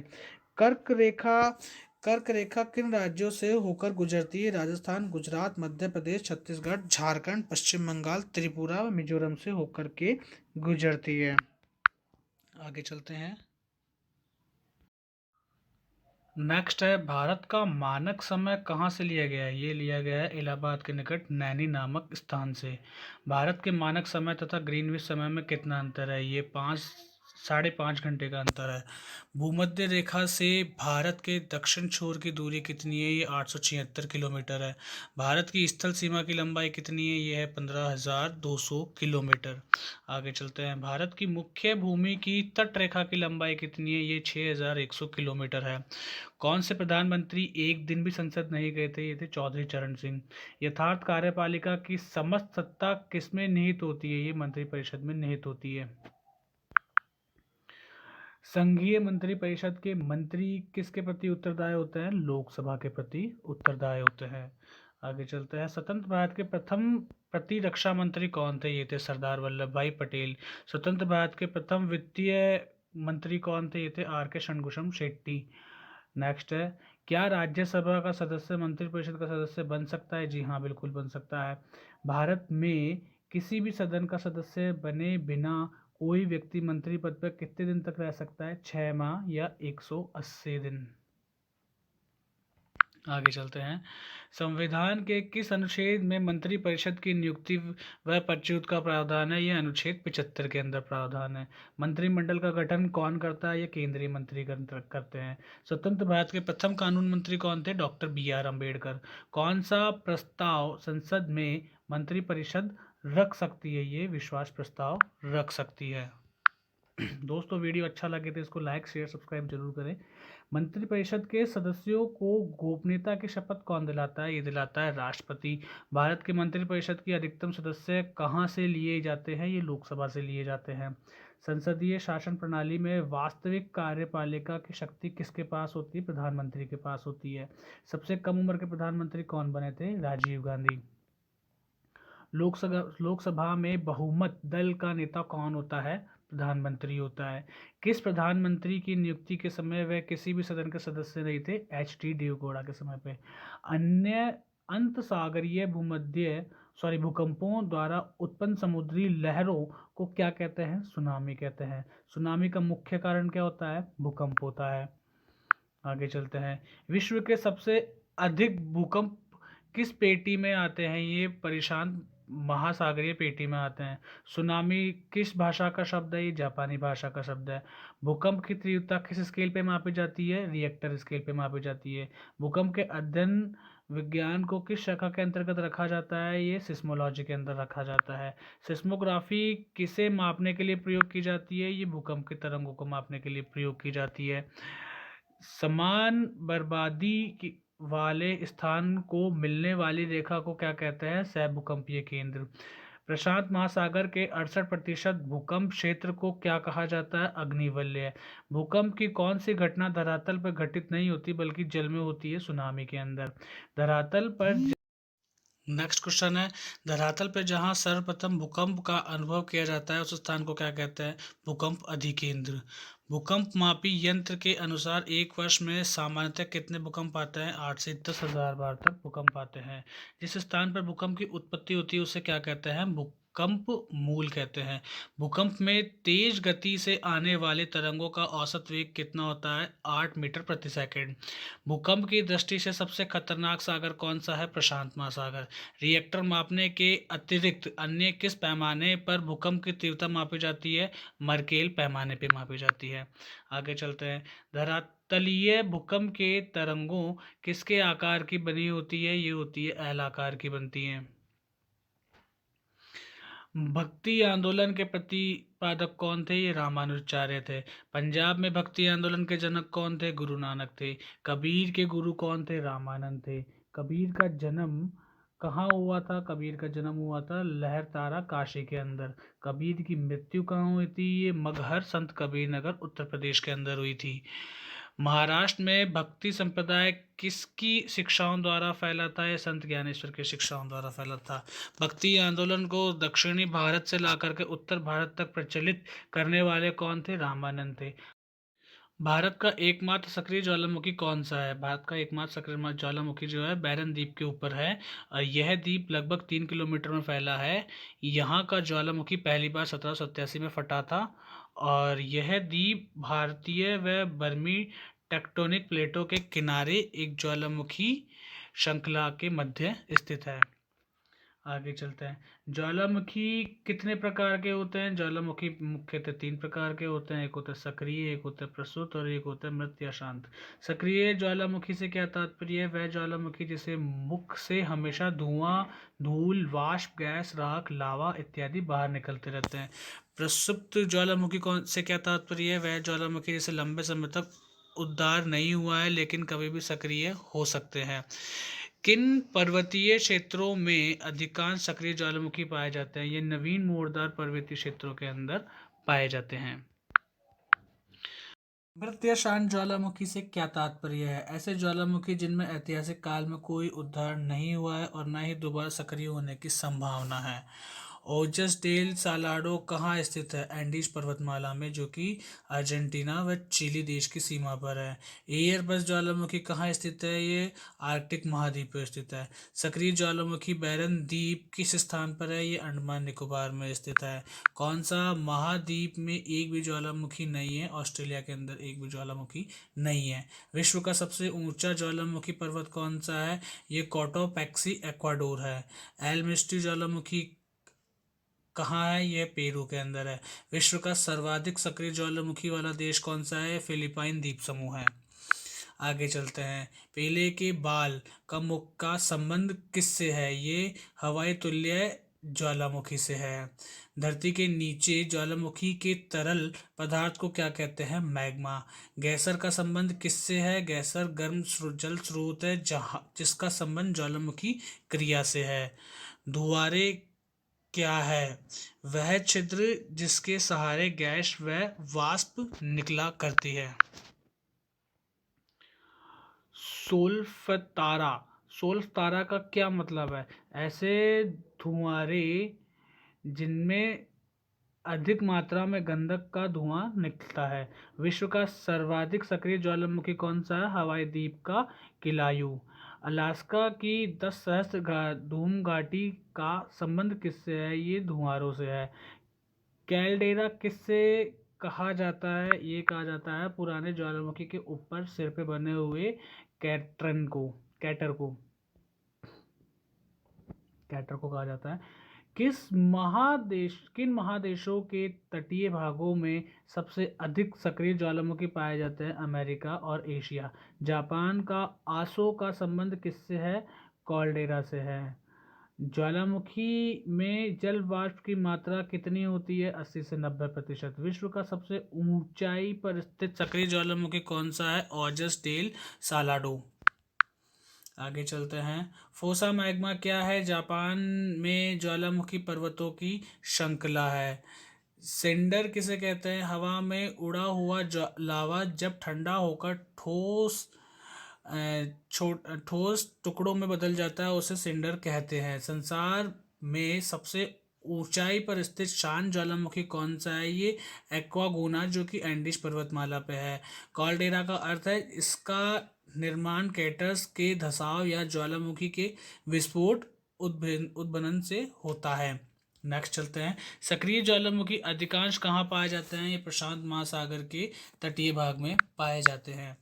कर्क रेखा कर्क रेखा किन राज्यों से होकर गुजरती है? राजस्थान, गुजरात, मध्य प्रदेश, छत्तीसगढ़, झारखंड, पश्चिम बंगाल, त्रिपुरा व मिजोरम से होकर के गुजरती है। आगे चलते हैं। नेक्स्ट है, भारत का मानक समय कहाँ से लिया गया है? ये लिया गया है इलाहाबाद के निकट नैनी नामक स्थान से। भारत के मानक समय तथा ग्रीनविच समय में कितना अंतर है? ये 5.5 घंटे का अंतर है। भूमध्य रेखा से भारत के दक्षिण छोर की दूरी कितनी है? ये 876 किलोमीटर है। भारत की स्थल सीमा की लंबाई कितनी है? ये है 15,200 किलोमीटर। आगे चलते हैं। भारत की मुख्य भूमि की तट रेखा की लंबाई कितनी है? ये 6,100 किलोमीटर है। कौन से प्रधानमंत्री एक दिन भी संसद नहीं गए थे? ये थे चौधरी चरण सिंह। यथार्थ कार्यपालिका की समस्त सत्ता किसमें निहित होती है? ये मंत्रिपरिषद में निहित होती है। संघीय मंत्रिपरिषद के मंत्री किसके प्रति उत्तरदायी होते हैं? लोकसभा के प्रति उत्तरदायी होते हैं। आगे चलते हैं। स्वतंत्र भारत के प्रथम प्रतिरक्षा मंत्री कौन थे? ये थे सरदार वल्लभ भाई पटेल। स्वतंत्र भारत के प्रथम वित्तीय मंत्री कौन थे? ये थे आर के शनगुशम शेट्टी। नेक्स्ट है, क्या राज्यसभा का सदस्य मंत्रिपरिषद का सदस्य बन सकता है? जी हाँ, बिल्कुल बन सकता है। भारत में किसी भी सदन का सदस्य बने बिना कोई व्यक्ति मंत्री पद पर कितने दिन तक रह सकता है? 6 माह या 180 दिन। आगे चलते हैं। संविधान के किस अनुच्छेद में मंत्रिपरिषद की नियुक्ति व पदच्युत का प्रावधान है? यह अनुच्छेद 75 के अंदर प्रावधान है। मंत्रिमंडल का गठन कौन करता है? यह केंद्रीय मंत्री करते हैं। स्वतंत्र भारत के प्रथम कानून मंत्री कौन थे? Doctor BR Ambedkar. कौन सा प्रस्ताव संसद में मंत्रिपरिषद रख सकती है? ये विश्वास प्रस्ताव रख सकती है। दोस्तों, वीडियो अच्छा लगे तो इसको लाइक शेयर सब्सक्राइब जरूर करें। मंत्रिपरिषद के सदस्यों को गोपनीयता की शपथ कौन दिलाता है? ये दिलाता है राष्ट्रपति। भारत के मंत्रिपरिषद की अधिकतम सदस्य कहाँ से लिए जाते हैं? ये लोकसभा से लिए जाते हैं। संसदीय शासन प्रणाली में वास्तविक कार्यपालिका की शक्ति किसके पास होती है? प्रधानमंत्री के पास होती है। सबसे कम उम्र के प्रधानमंत्री कौन बने थे? राजीव गांधी। लोकसभा में बहुमत दल का नेता कौन होता है? प्रधानमंत्री होता है। किस प्रधानमंत्री की नियुक्ति के समय वह किसी भी सदन के सदस्य नहीं थे? HD देवगौड़ा के समय पे। अन्य अंत सागरीय भूकंपों द्वारा उत्पन्न समुद्री लहरों को क्या कहते हैं? सुनामी कहते हैं। सुनामी का मुख्य कारण क्या होता है? भूकंप होता है। आगे चलते हैं। विश्व के सबसे अधिक भूकंप किस पेटी में आते हैं? ये प्रशांत महासागरीय पेटी में आते हैं। सुनामी किस भाषा का शब्द है? ये जापानी भाषा का शब्द है। भूकंप की तीव्रता किस स्केल पे मापी जाती है? रिएक्टर स्केल पे मापी जाती है। भूकंप के अध्ययन विज्ञान को किस शाखा के अंतर्गत रखा जाता है? ये सिस्मोलॉजी के अंदर रखा जाता है। सिस्मोग्राफी किसे मापने के लिए प्रयोग की जाती है? ये भूकंप के तरंगों को मापने के लिए प्रयोग की जाती है। समान बर्बादी वाले स्थान को मिलने वाली रेखा को क्या कहते हैं? सहभूकंपीय केंद्र। प्रशांत महासागर के 68% भूकंप क्षेत्र को क्या कहा जाता है? अग्निवलय। भूकंप की कौन सी घटना धरातल पर घटित नहीं होती बल्कि जल में होती है? सुनामी के अंदर। धरातल पर नेक्स्ट क्वेश्चन है, धरातल पर जहां सर्वप्रथम भूकंप का अनुभव किया जाता है उस स्थान को क्या कहते हैं? भूकंप अधिकेंद्र। भूकंप मापी यंत्र के अनुसार एक वर्ष में सामान्यतः कितने भूकंप आते हैं? 8 से 10,000 बार तक भूकंप आते हैं। जिस स्थान पर भूकंप की उत्पत्ति होती है उसे क्या कहते हैं? भूकंप मूल कहते हैं। भूकंप में तेज गति से आने वाले तरंगों का औसत वेग कितना होता है? 8 मीटर प्रति सेकंड। भूकंप की दृष्टि से सबसे खतरनाक सागर कौन सा है? प्रशांत महासागर। रिएक्टर मापने के अतिरिक्त अन्य किस पैमाने पर भूकंप की तीव्रता मापी जाती है? मर्केल पैमाने पे मापी जाती है। आगे चलते हैं। धरातलीय भूकंप के तरंगों किसके आकार की बनी होती है? ये होती है एल आकार की बनती है। भक्ति आंदोलन के प्रतिपादक कौन थे? ये रामानुजाचार्य थे। पंजाब में भक्ति आंदोलन के जनक कौन थे? गुरु नानक थे। कबीर के गुरु कौन थे? रामानंद थे। कबीर का जन्म कहाँ हुआ था? कबीर का जन्म हुआ था लहरतारा काशी के अंदर। कबीर की मृत्यु कहाँ हुई थी? ये मगहर संत कबीर नगर उत्तर प्रदेश के अंदर हुई थी। महाराष्ट्र में भक्ति संप्रदाय किसकी शिक्षाओं द्वारा फैला था? यह संत ज्ञानेश्वर की शिक्षाओं द्वारा फैला था। भक्ति आंदोलन को दक्षिणी भारत से लाकर के उत्तर भारत तक प्रचलित करने वाले कौन थे? रामानंद थे। भारत का एकमात्र सक्रिय ज्वालामुखी कौन सा है? भारत का एकमात्र सक्रिय ज्वालामुखी जो है बैरन द्वीप के ऊपर है। यह द्वीप लगभग 3 किलोमीटर में फैला है। यहाँ का ज्वालामुखी पहली बार 1787 में फटा था और यह द्वीप भारतीय व बर्मी टेक्टोनिक प्लेटों के किनारे एक ज्वालामुखी श्रृंखला के मध्य स्थित है। आगे चलते हैं। ज्वालामुखी कितने प्रकार के होते हैं? ज्वालामुखी मुख्यतः 3 प्रकार के होते हैं। एक होता है सक्रिय, एक होता है प्रसूत और एक होता है मृत या शांत। सक्रिय ज्वालामुखी से क्या तात्पर्य है? वह ज्वालामुखी जिसे मुख से हमेशा धुआं, धूल, वाष्प, गैस, राख, लावा इत्यादि बाहर निकलते रहते हैं। प्रसुप्त ज्वालामुखी कौन से क्या तात्पर्य है? वह ज्वालामुखी जिसे लंबे समय तक उद्धार नहीं हुआ है लेकिन कभी भी सक्रिय हो सकते हैं। किन पर्वतीय क्षेत्रों में अधिकांश सक्रिय ज्वालामुखी पाए जाते हैं? ये नवीन मोरदार पर्वतीय क्षेत्रों के अंदर पाए जाते हैं। मृत या शांत ज्वालामुखी से क्या तात्पर्य है? ऐसे ज्वालामुखी जिनमें ऐतिहासिक काल में कोई उद्धार नहीं हुआ है और न ही दोबारा सक्रिय होने की संभावना है। ओजस डेल सालाडो कहाँ स्थित है? एंडीज पर्वतमाला में, जो कि अर्जेंटीना व चिली देश की सीमा पर है। एयरबस ज्वालामुखी कहाँ स्थित है? ये आर्कटिक महाद्वीप पर स्थित है। सक्रिय ज्वालामुखी बैरन द्वीप किस स्थान पर है? ये अंडमान निकोबार में स्थित है। कौन सा महाद्वीप में एक भी ज्वालामुखी नहीं है? ऑस्ट्रेलिया के अंदर एक भी ज्वालामुखी नहीं है। विश्व का सबसे ऊंचा ज्वालामुखी पर्वत कौन सा है? ये कोटोपैक्सी इक्वाडोर है। एल मिस्टी ज्वालामुखी कहाँ है? यह पेरू के अंदर है। विश्व का सर्वाधिक सक्रिय ज्वालामुखी वाला देश कौन सा है? फिलीपाइन द्वीप समूह है। आगे चलते हैं। पेले के बाल का मुख का संबंध किससे है? ये हवाई तुल्य ज्वालामुखी से है। धरती के नीचे ज्वालामुखी के तरल पदार्थ को क्या कहते हैं? मैग्मा। गैसर का संबंध किससे है? गैसर गर्म जल स्रोत है जहाँ जिसका संबंध ज्वालामुखी क्रिया से है। धुआरे क्या है? वह छिद्र जिसके सहारे गैस व वाष्प निकला करती है। सोल्फतारा। सोल्फतारा का क्या मतलब है? ऐसे धुआंरे जिनमें अधिक मात्रा में गंधक का धुआं निकलता है। विश्व का सर्वाधिक सक्रिय ज्वालामुखी कौन सा है? हवाई द्वीप का किलायू। अलास्का की 10 सहस्त्र धूम घाटी का संबंध किससे है? ये धुआंरों से है। कैलडेरा किससे कहा जाता है? ये कहा जाता है पुराने ज्वालामुखी के ऊपर सिर पे बने हुए कैटरन को कैटर को कैटर को कहा जाता है। किन महादेशों के तटीय भागों में सबसे अधिक सक्रिय ज्वालामुखी पाए जाते हैं? अमेरिका और एशिया। जापान का आसो का संबंध किससे है? कॉल्डेरा से है। ज्वालामुखी में जल वाष्प की मात्रा कितनी होती है? 80 से 90%। विश्व का सबसे ऊंचाई पर स्थित सक्रिय ज्वालामुखी कौन सा है? ऑजस डेल सालाडो। आगे चलते हैं। फोसा मैग्मा क्या है? जापान में ज्वालामुखी पर्वतों की श्रृंखला है। सेंडर किसे कहते हैं? हवा में उड़ा हुआ लावा जब ठंडा होकर ठोस टुकड़ों में बदल जाता है उसे सिंडर कहते हैं। संसार में सबसे ऊंचाई पर स्थित शांत ज्वालामुखी कौन सा है? ये एक्वागुना, जो कि एंडीज पर्वतमाला पे है। कॉल्डेरा का अर्थ है इसका निर्माण क्रेटर्स के धंसाव या ज्वालामुखी के विस्फोट उद्भवन से होता है। नेक्स्ट चलते हैं। सक्रिय ज्वालामुखी अधिकांश कहाँ पाए जाते हैं? ये प्रशांत महासागर के तटीय भाग में पाए जाते हैं।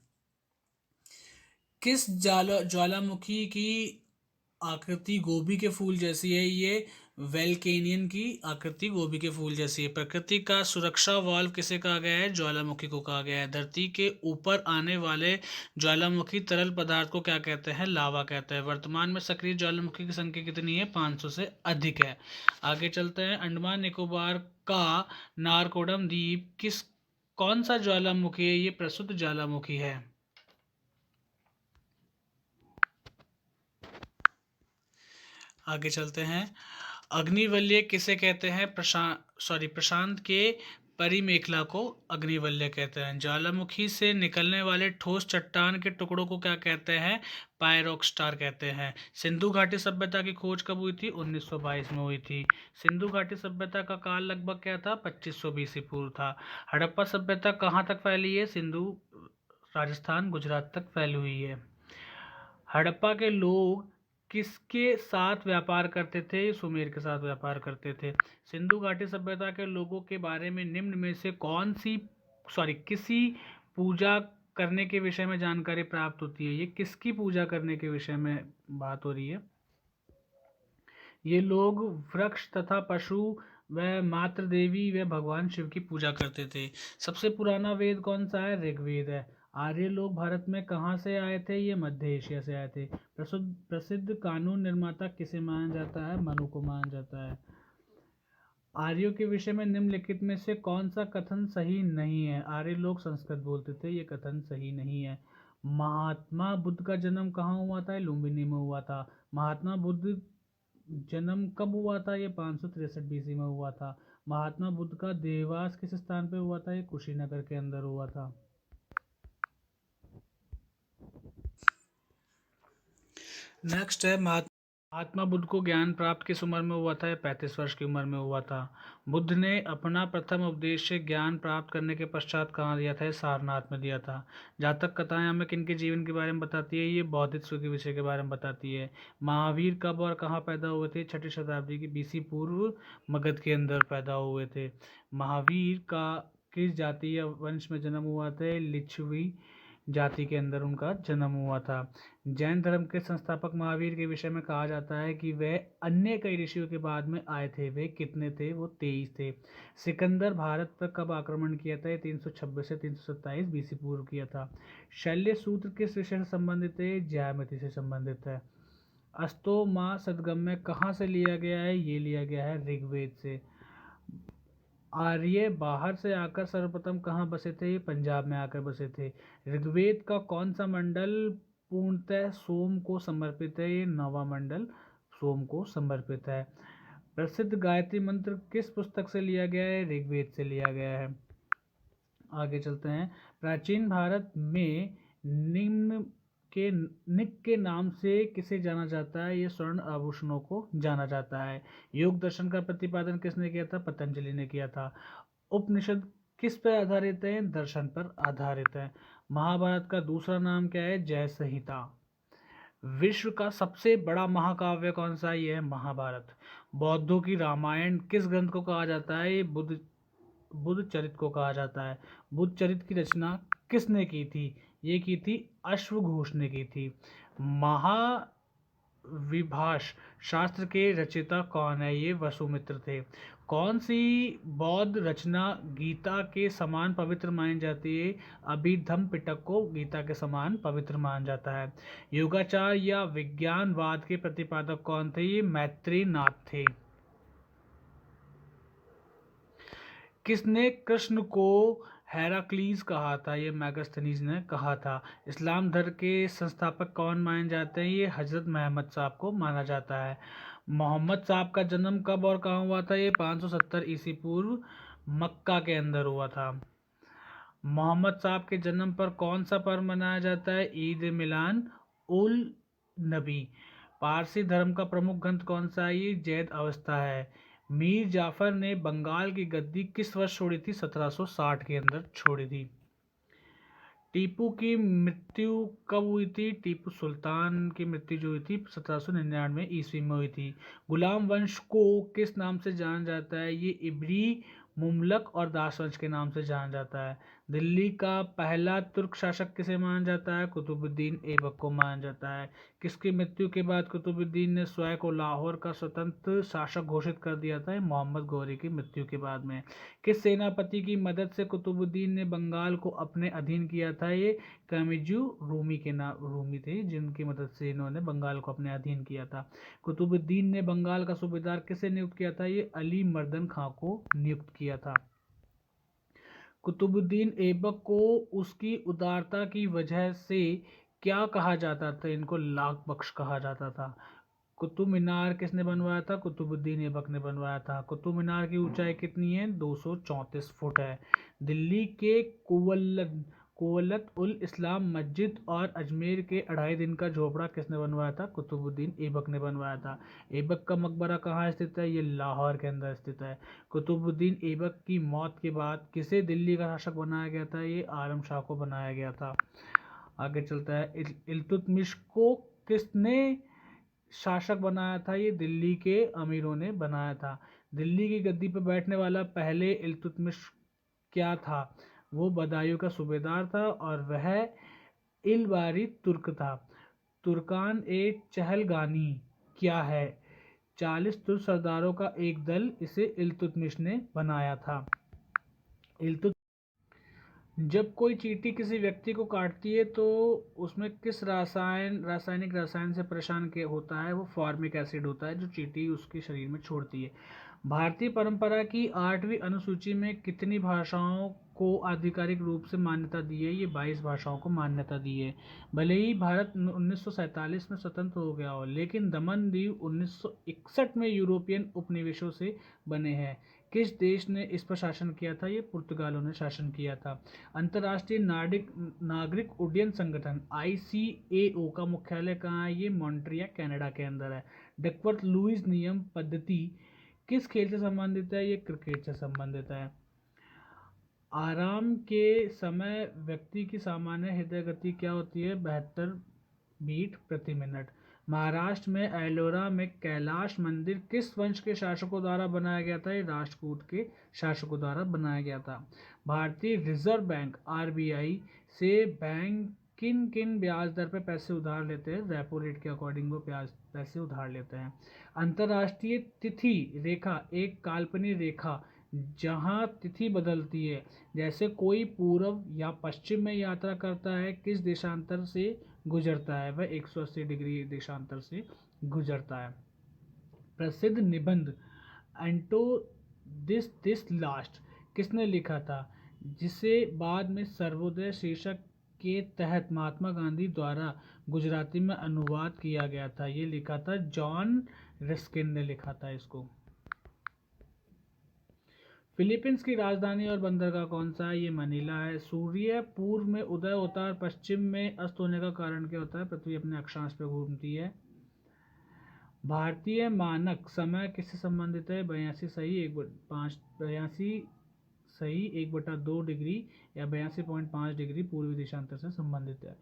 किस ज्वालामुखी की आकृति गोभी के फूल जैसी है? ये वेलकेनियन की आकृति गोभी के फूल जैसी है। प्रकृति का सुरक्षा वाल्व किसे कहा गया है? ज्वालामुखी को कहा गया है। धरती के ऊपर आने वाले ज्वालामुखी तरल पदार्थ को क्या कहते हैं? लावा कहते हैं। वर्तमान में सक्रिय ज्वालामुखी की संख्या कितनी है? 500 से अधिक है। आगे चलते हैं। अंडमान निकोबार का नारकोडम द्वीप कौन सा ज्वालामुखी है? ये प्रसिद्ध ज्वालामुखी है। आगे चलते हैं। अग्निवल्य किसे कहते हैं? प्रशांत के परिमेखला को अग्निवल्य कहते हैं। ज्वालामुखी से निकलने वाले ठोस चट्टान के टुकड़ों को क्या कहते हैं? पायरोक्स्टार कहते हैं। सिंधु घाटी सभ्यता की खोज कब हुई थी? 1922 में हुई थी। सिंधु घाटी सभ्यता का काल लगभग क्या था? 2500 बीसी पूर्व था। हड़प्पा सभ्यता कहाँ तक फैली है? सिंधु राजस्थान गुजरात तक फैली हुई है। हड़प्पा के लोग किसके साथ व्यापार करते थे? सुमेर के साथ व्यापार करते थे। सिंधु घाटी सभ्यता के लोगों के बारे में निम्न में से किसी पूजा करने के विषय में जानकारी प्राप्त होती है? ये किसकी पूजा करने के विषय में बात हो रही है? ये लोग वृक्ष तथा पशु व मातृ देवी व भगवान शिव की पूजा करते थे। सबसे पुराना वेद कौन सा है? ऋग्वेद है। आर्य लोग भारत में कहाँ से आए थे? ये मध्य एशिया से आए थे। प्रसिद्ध कानून निर्माता किसे माना जाता है? मनु को माना जाता है। आर्यों के विषय में निम्नलिखित में से कौन सा कथन सही नहीं है? आर्य लोग संस्कृत बोलते थे, ये कथन सही नहीं है। महात्मा बुद्ध का जन्म कहाँ हुआ था? लुम्बिनी में हुआ था। महात्मा बुद्ध जन्म कब हुआ था? ये 563 बीसी में हुआ था। महात्मा बुद्ध का देहवास किस स्थान पे हुआ था? ये कुशीनगर के अंदर हुआ था। नेक्स्ट है महात्मा बुद्ध को ज्ञान प्राप्त किस उम्र में हुआ था? या 35 वर्ष की उम्र में हुआ था। बुद्ध ने अपना प्रथम उपदेश से ज्ञान प्राप्त करने के पश्चात कहाँ दिया था? ये सारनाथ में दिया था। जातक कथाएं हमें किनके जीवन के बारे में बताती है? ये बौद्धित्व के विषय के बारे में बताती है। महावीर कब और कहाँ पैदा हुए थे? 6ठी शताब्दी की बीसी पूर्व मगध के अंदर पैदा हुए थे। महावीर का किस जाति या वंश में जन्म हुआ था? लिच्छवी जाति के अंदर उनका जन्म हुआ था। जैन धर्म के संस्थापक महावीर के विषय में कहा जाता है कि वह अन्य कई ऋषियों के बाद में आए थे। वे कितने थे? वो 23 थे। सिकंदर भारत पर कब आक्रमण किया था? 326 से 327 बीसी पूर्व किया था। शल्य सूत्र किस विषय से संबंधित है? ज्यामिति से संबंधित है। अस्तो मा सदगम्य कहाँ से लिया गया है? ये लिया गया है ऋग्वेद से। आर्य बाहर से आकर सर्वप्रथम कहाँ बसे थे? पंजाब में आकर बसे थे। ऋग्वेद का कौन सा मंडल पूर्णतः सोम को समर्पित है? ये 9वां मंडल सोम को समर्पित है। प्रसिद्ध गायत्री मंत्र किस पुस्तक से लिया गया है? ऋग्वेद से लिया गया है। आगे चलते हैं। प्राचीन भारत में निम्न के निक के नाम से किसे जाना जाता है? ये स्वर्ण आभूषणों को जाना जाता है। योग दर्शन का प्रतिपादन किसने किया था? पतंजलि ने किया था। उपनिषद किस पर आधारित है? दर्शन पर आधारित है। महाभारत का दूसरा नाम क्या है? जय संहिता। विश्व का सबसे बड़ा महाकाव्य कौन सा? ये है महाभारत। बौद्धों की रामायण किस ग्रंथ को कहा जाता है? ये बुद्ध चरित को कहा जाता है। बुद्ध चरित की रचना किसने की थी? ये की थी अश्वघोष ने की थी। महाविभाष शास्त्र के रचयिता कौन है? ये वसुमित्र थे। कौन सी बौद्ध रचना गीता के समान पवित्र मानी जाती है? अभिधम्म पिटक को गीता के समान पवित्र माना जाता है। योगाचार या विज्ञानवाद के प्रतिपादक कौन थे? ये मैत्रेय नाथ थे। किसने कृष्ण को हेराक्लीज कहा था? ये मैगस्थनीज ने कहा था। इस्लाम धर्म के संस्थापक कौन माने जाते हैं? ये हजरत मोहम्मद साहब को माना जाता है। मोहम्मद साहब का जन्म कब और कहाँ हुआ था? ये 570 ईसी पूर्व मक्का के अंदर हुआ था। मोहम्मद साहब के जन्म पर कौन सा पर्व मनाया जाता है? ईद मिलान उल नबी। पारसी धर्म का प्रमुख ग्रंथ कौन सा है? ये जैद अवस्था है। मीर जाफर ने बंगाल की गद्दी किस वर्ष छोड़ी थी? 1760 के अंदर छोड़ी थी। टीपू की मृत्यु कब हुई थी? टीपू सुल्तान की मृत्यु जो हुई थी 1799 ईस्वी में हुई थी। गुलाम वंश को किस नाम से जाना जाता है? ये इबरी, मुमलक और दास वंश के नाम से जाना जाता है। दिल्ली का पहला तुर्क शासक किसे माना जाता है? कुतुबुद्दीन ऐबक को माना जाता है। किसकी मृत्यु के बाद कुतुबुद्दीन ने स्वयं को लाहौर का स्वतंत्र शासक घोषित कर दिया था? मोहम्मद गौरी की मृत्यु के बाद में। किस सेनापति की मदद से कुतुबुद्दीन ने बंगाल को अपने अधीन किया था? ये कामिजू रूमी के नाम रूमी थे, जिनकी मदद से इन्होंने बंगाल को अपने अधीन किया था। कुतुबुद्दीन ने बंगाल का सूबेदार किसे नियुक्त किया था? ये अली मर्दन खां को नियुक्त किया था। कुतुबुद्दीन ऐबक को उसकी उदारता की वजह से क्या कहा जाता था? इनको लाख बख्श कहा जाता था। कुतुब मीनार किसने बनवाया था? कुतुबुद्दीन ऐबक ने बनवाया था। कुतुब मीनार की ऊंचाई कितनी है? 234 फुट है। दिल्ली के कुवलत उल इस्लाम मस्जिद और अजमेर के 2.5 दिन का झोपड़ा किसने बनवाया था? कुतुबुद्दीन ऐबक ने बनवाया था। ऐबक का मकबरा कहाँ स्थित है? ये लाहौर के अंदर स्थित है। कुतुबुद्दीन ऐबक की मौत के बाद किसे दिल्ली का शासक बनाया गया था? ये आलम शाह को बनाया गया था। आगे चलता है। इल्तुतमिश को किसने शासक बनाया था? ये दिल्ली के अमीरों ने बनाया था। दिल्ली की गद्दी पर बैठने वाला पहले इल्तुतमिश क्या था? वो बदायूं का सूबेदार था और वह इलबारी तुर्क था। तुर्कान ए चहलगानी क्या है? 40 तुर्क सरदारों का एक दल, इसे इल्तुतमिश ने बनाया था। इल्तुत जब कोई चींटी किसी व्यक्ति को काटती है तो उसमें किस रासायनिक रसायन से परेशान के होता है? वो फॉर्मिक एसिड होता है जो चींटी उसके शरीर में छोड़ती है। भारतीय परंपरा की 8वीं अनुसूची में कितनी भाषाओं को आधिकारिक रूप से मान्यता दी है? ये 22 भाषाओं को मान्यता दी है। भले ही भारत 1947 में स्वतंत्र हो गया हो, लेकिन दमन दीव 1961 में यूरोपियन उपनिवेशों से बने हैं। किस देश ने इस पर शासन किया था? ये पुर्तगालों ने शासन किया था। अंतर्राष्ट्रीय नागरिक उड्डयन संगठन ICAO का मुख्यालय कहाँ है? ये मॉन्ट्रियल कनाडा के अंदर है। डकवर्थ लुईस नियम पद्धति किस खेल से संबंधित है? ये क्रिकेट से संबंधित है। आराम के समय व्यक्ति की सामान्य हृदय गति क्या होती है? 72 बीट प्रति मिनट। महाराष्ट्र में एलोरा में कैलाश मंदिर किस वंश के शासकों द्वारा बनाया गया था? ये राष्ट्रकूट के शासकों द्वारा बनाया गया था। भारतीय रिजर्व बैंक RBI से बैंक किन किन ब्याज दर पर पैसे उधार लेते हैं? रेपो रेट के अकॉर्डिंग वो पैसे उधार लेते हैं। अंतर्राष्ट्रीय तिथि रेखा एक काल्पनिक रेखा जहाँ तिथि बदलती है, जैसे कोई पूर्व या पश्चिम में यात्रा करता है, किस देशांतर से गुजरता है? वह 180 डिग्री देशांतर से गुजरता है। प्रसिद्ध निबंध एंटो दिस लास्ट किसने लिखा था? जिसे बाद में सर्वोदय शीर्षक के तहत महात्मा गांधी द्वारा गुजराती में अनुवाद किया गया था। ये लिखा था जॉन रस्किन ने लिखा था इसको। फिलीपींस की राजधानी और बंदरगाह कौन सा है? ये मनीला है। सूर्य पूर्व में उदय होता है और पश्चिम में अस्त होने का कारण क्या होता है? पृथ्वी अपने अक्षांश पर घूमती है। भारतीय मानक समय किससे संबंधित है? 82 डिग्री या 82.5 डिग्री पूर्वी देशांतर से संबंधित है।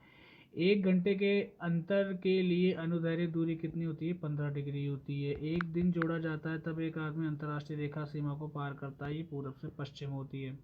1 घंटे के अंतर के लिए अनुदैर्ध्य दूरी कितनी होती है? 15 डिग्री होती है। एक दिन जोड़ा जाता है तब एक आदमी अंतर्राष्ट्रीय रेखा सीमा को पार करता है। ये पूरब से पश्चिम होती है।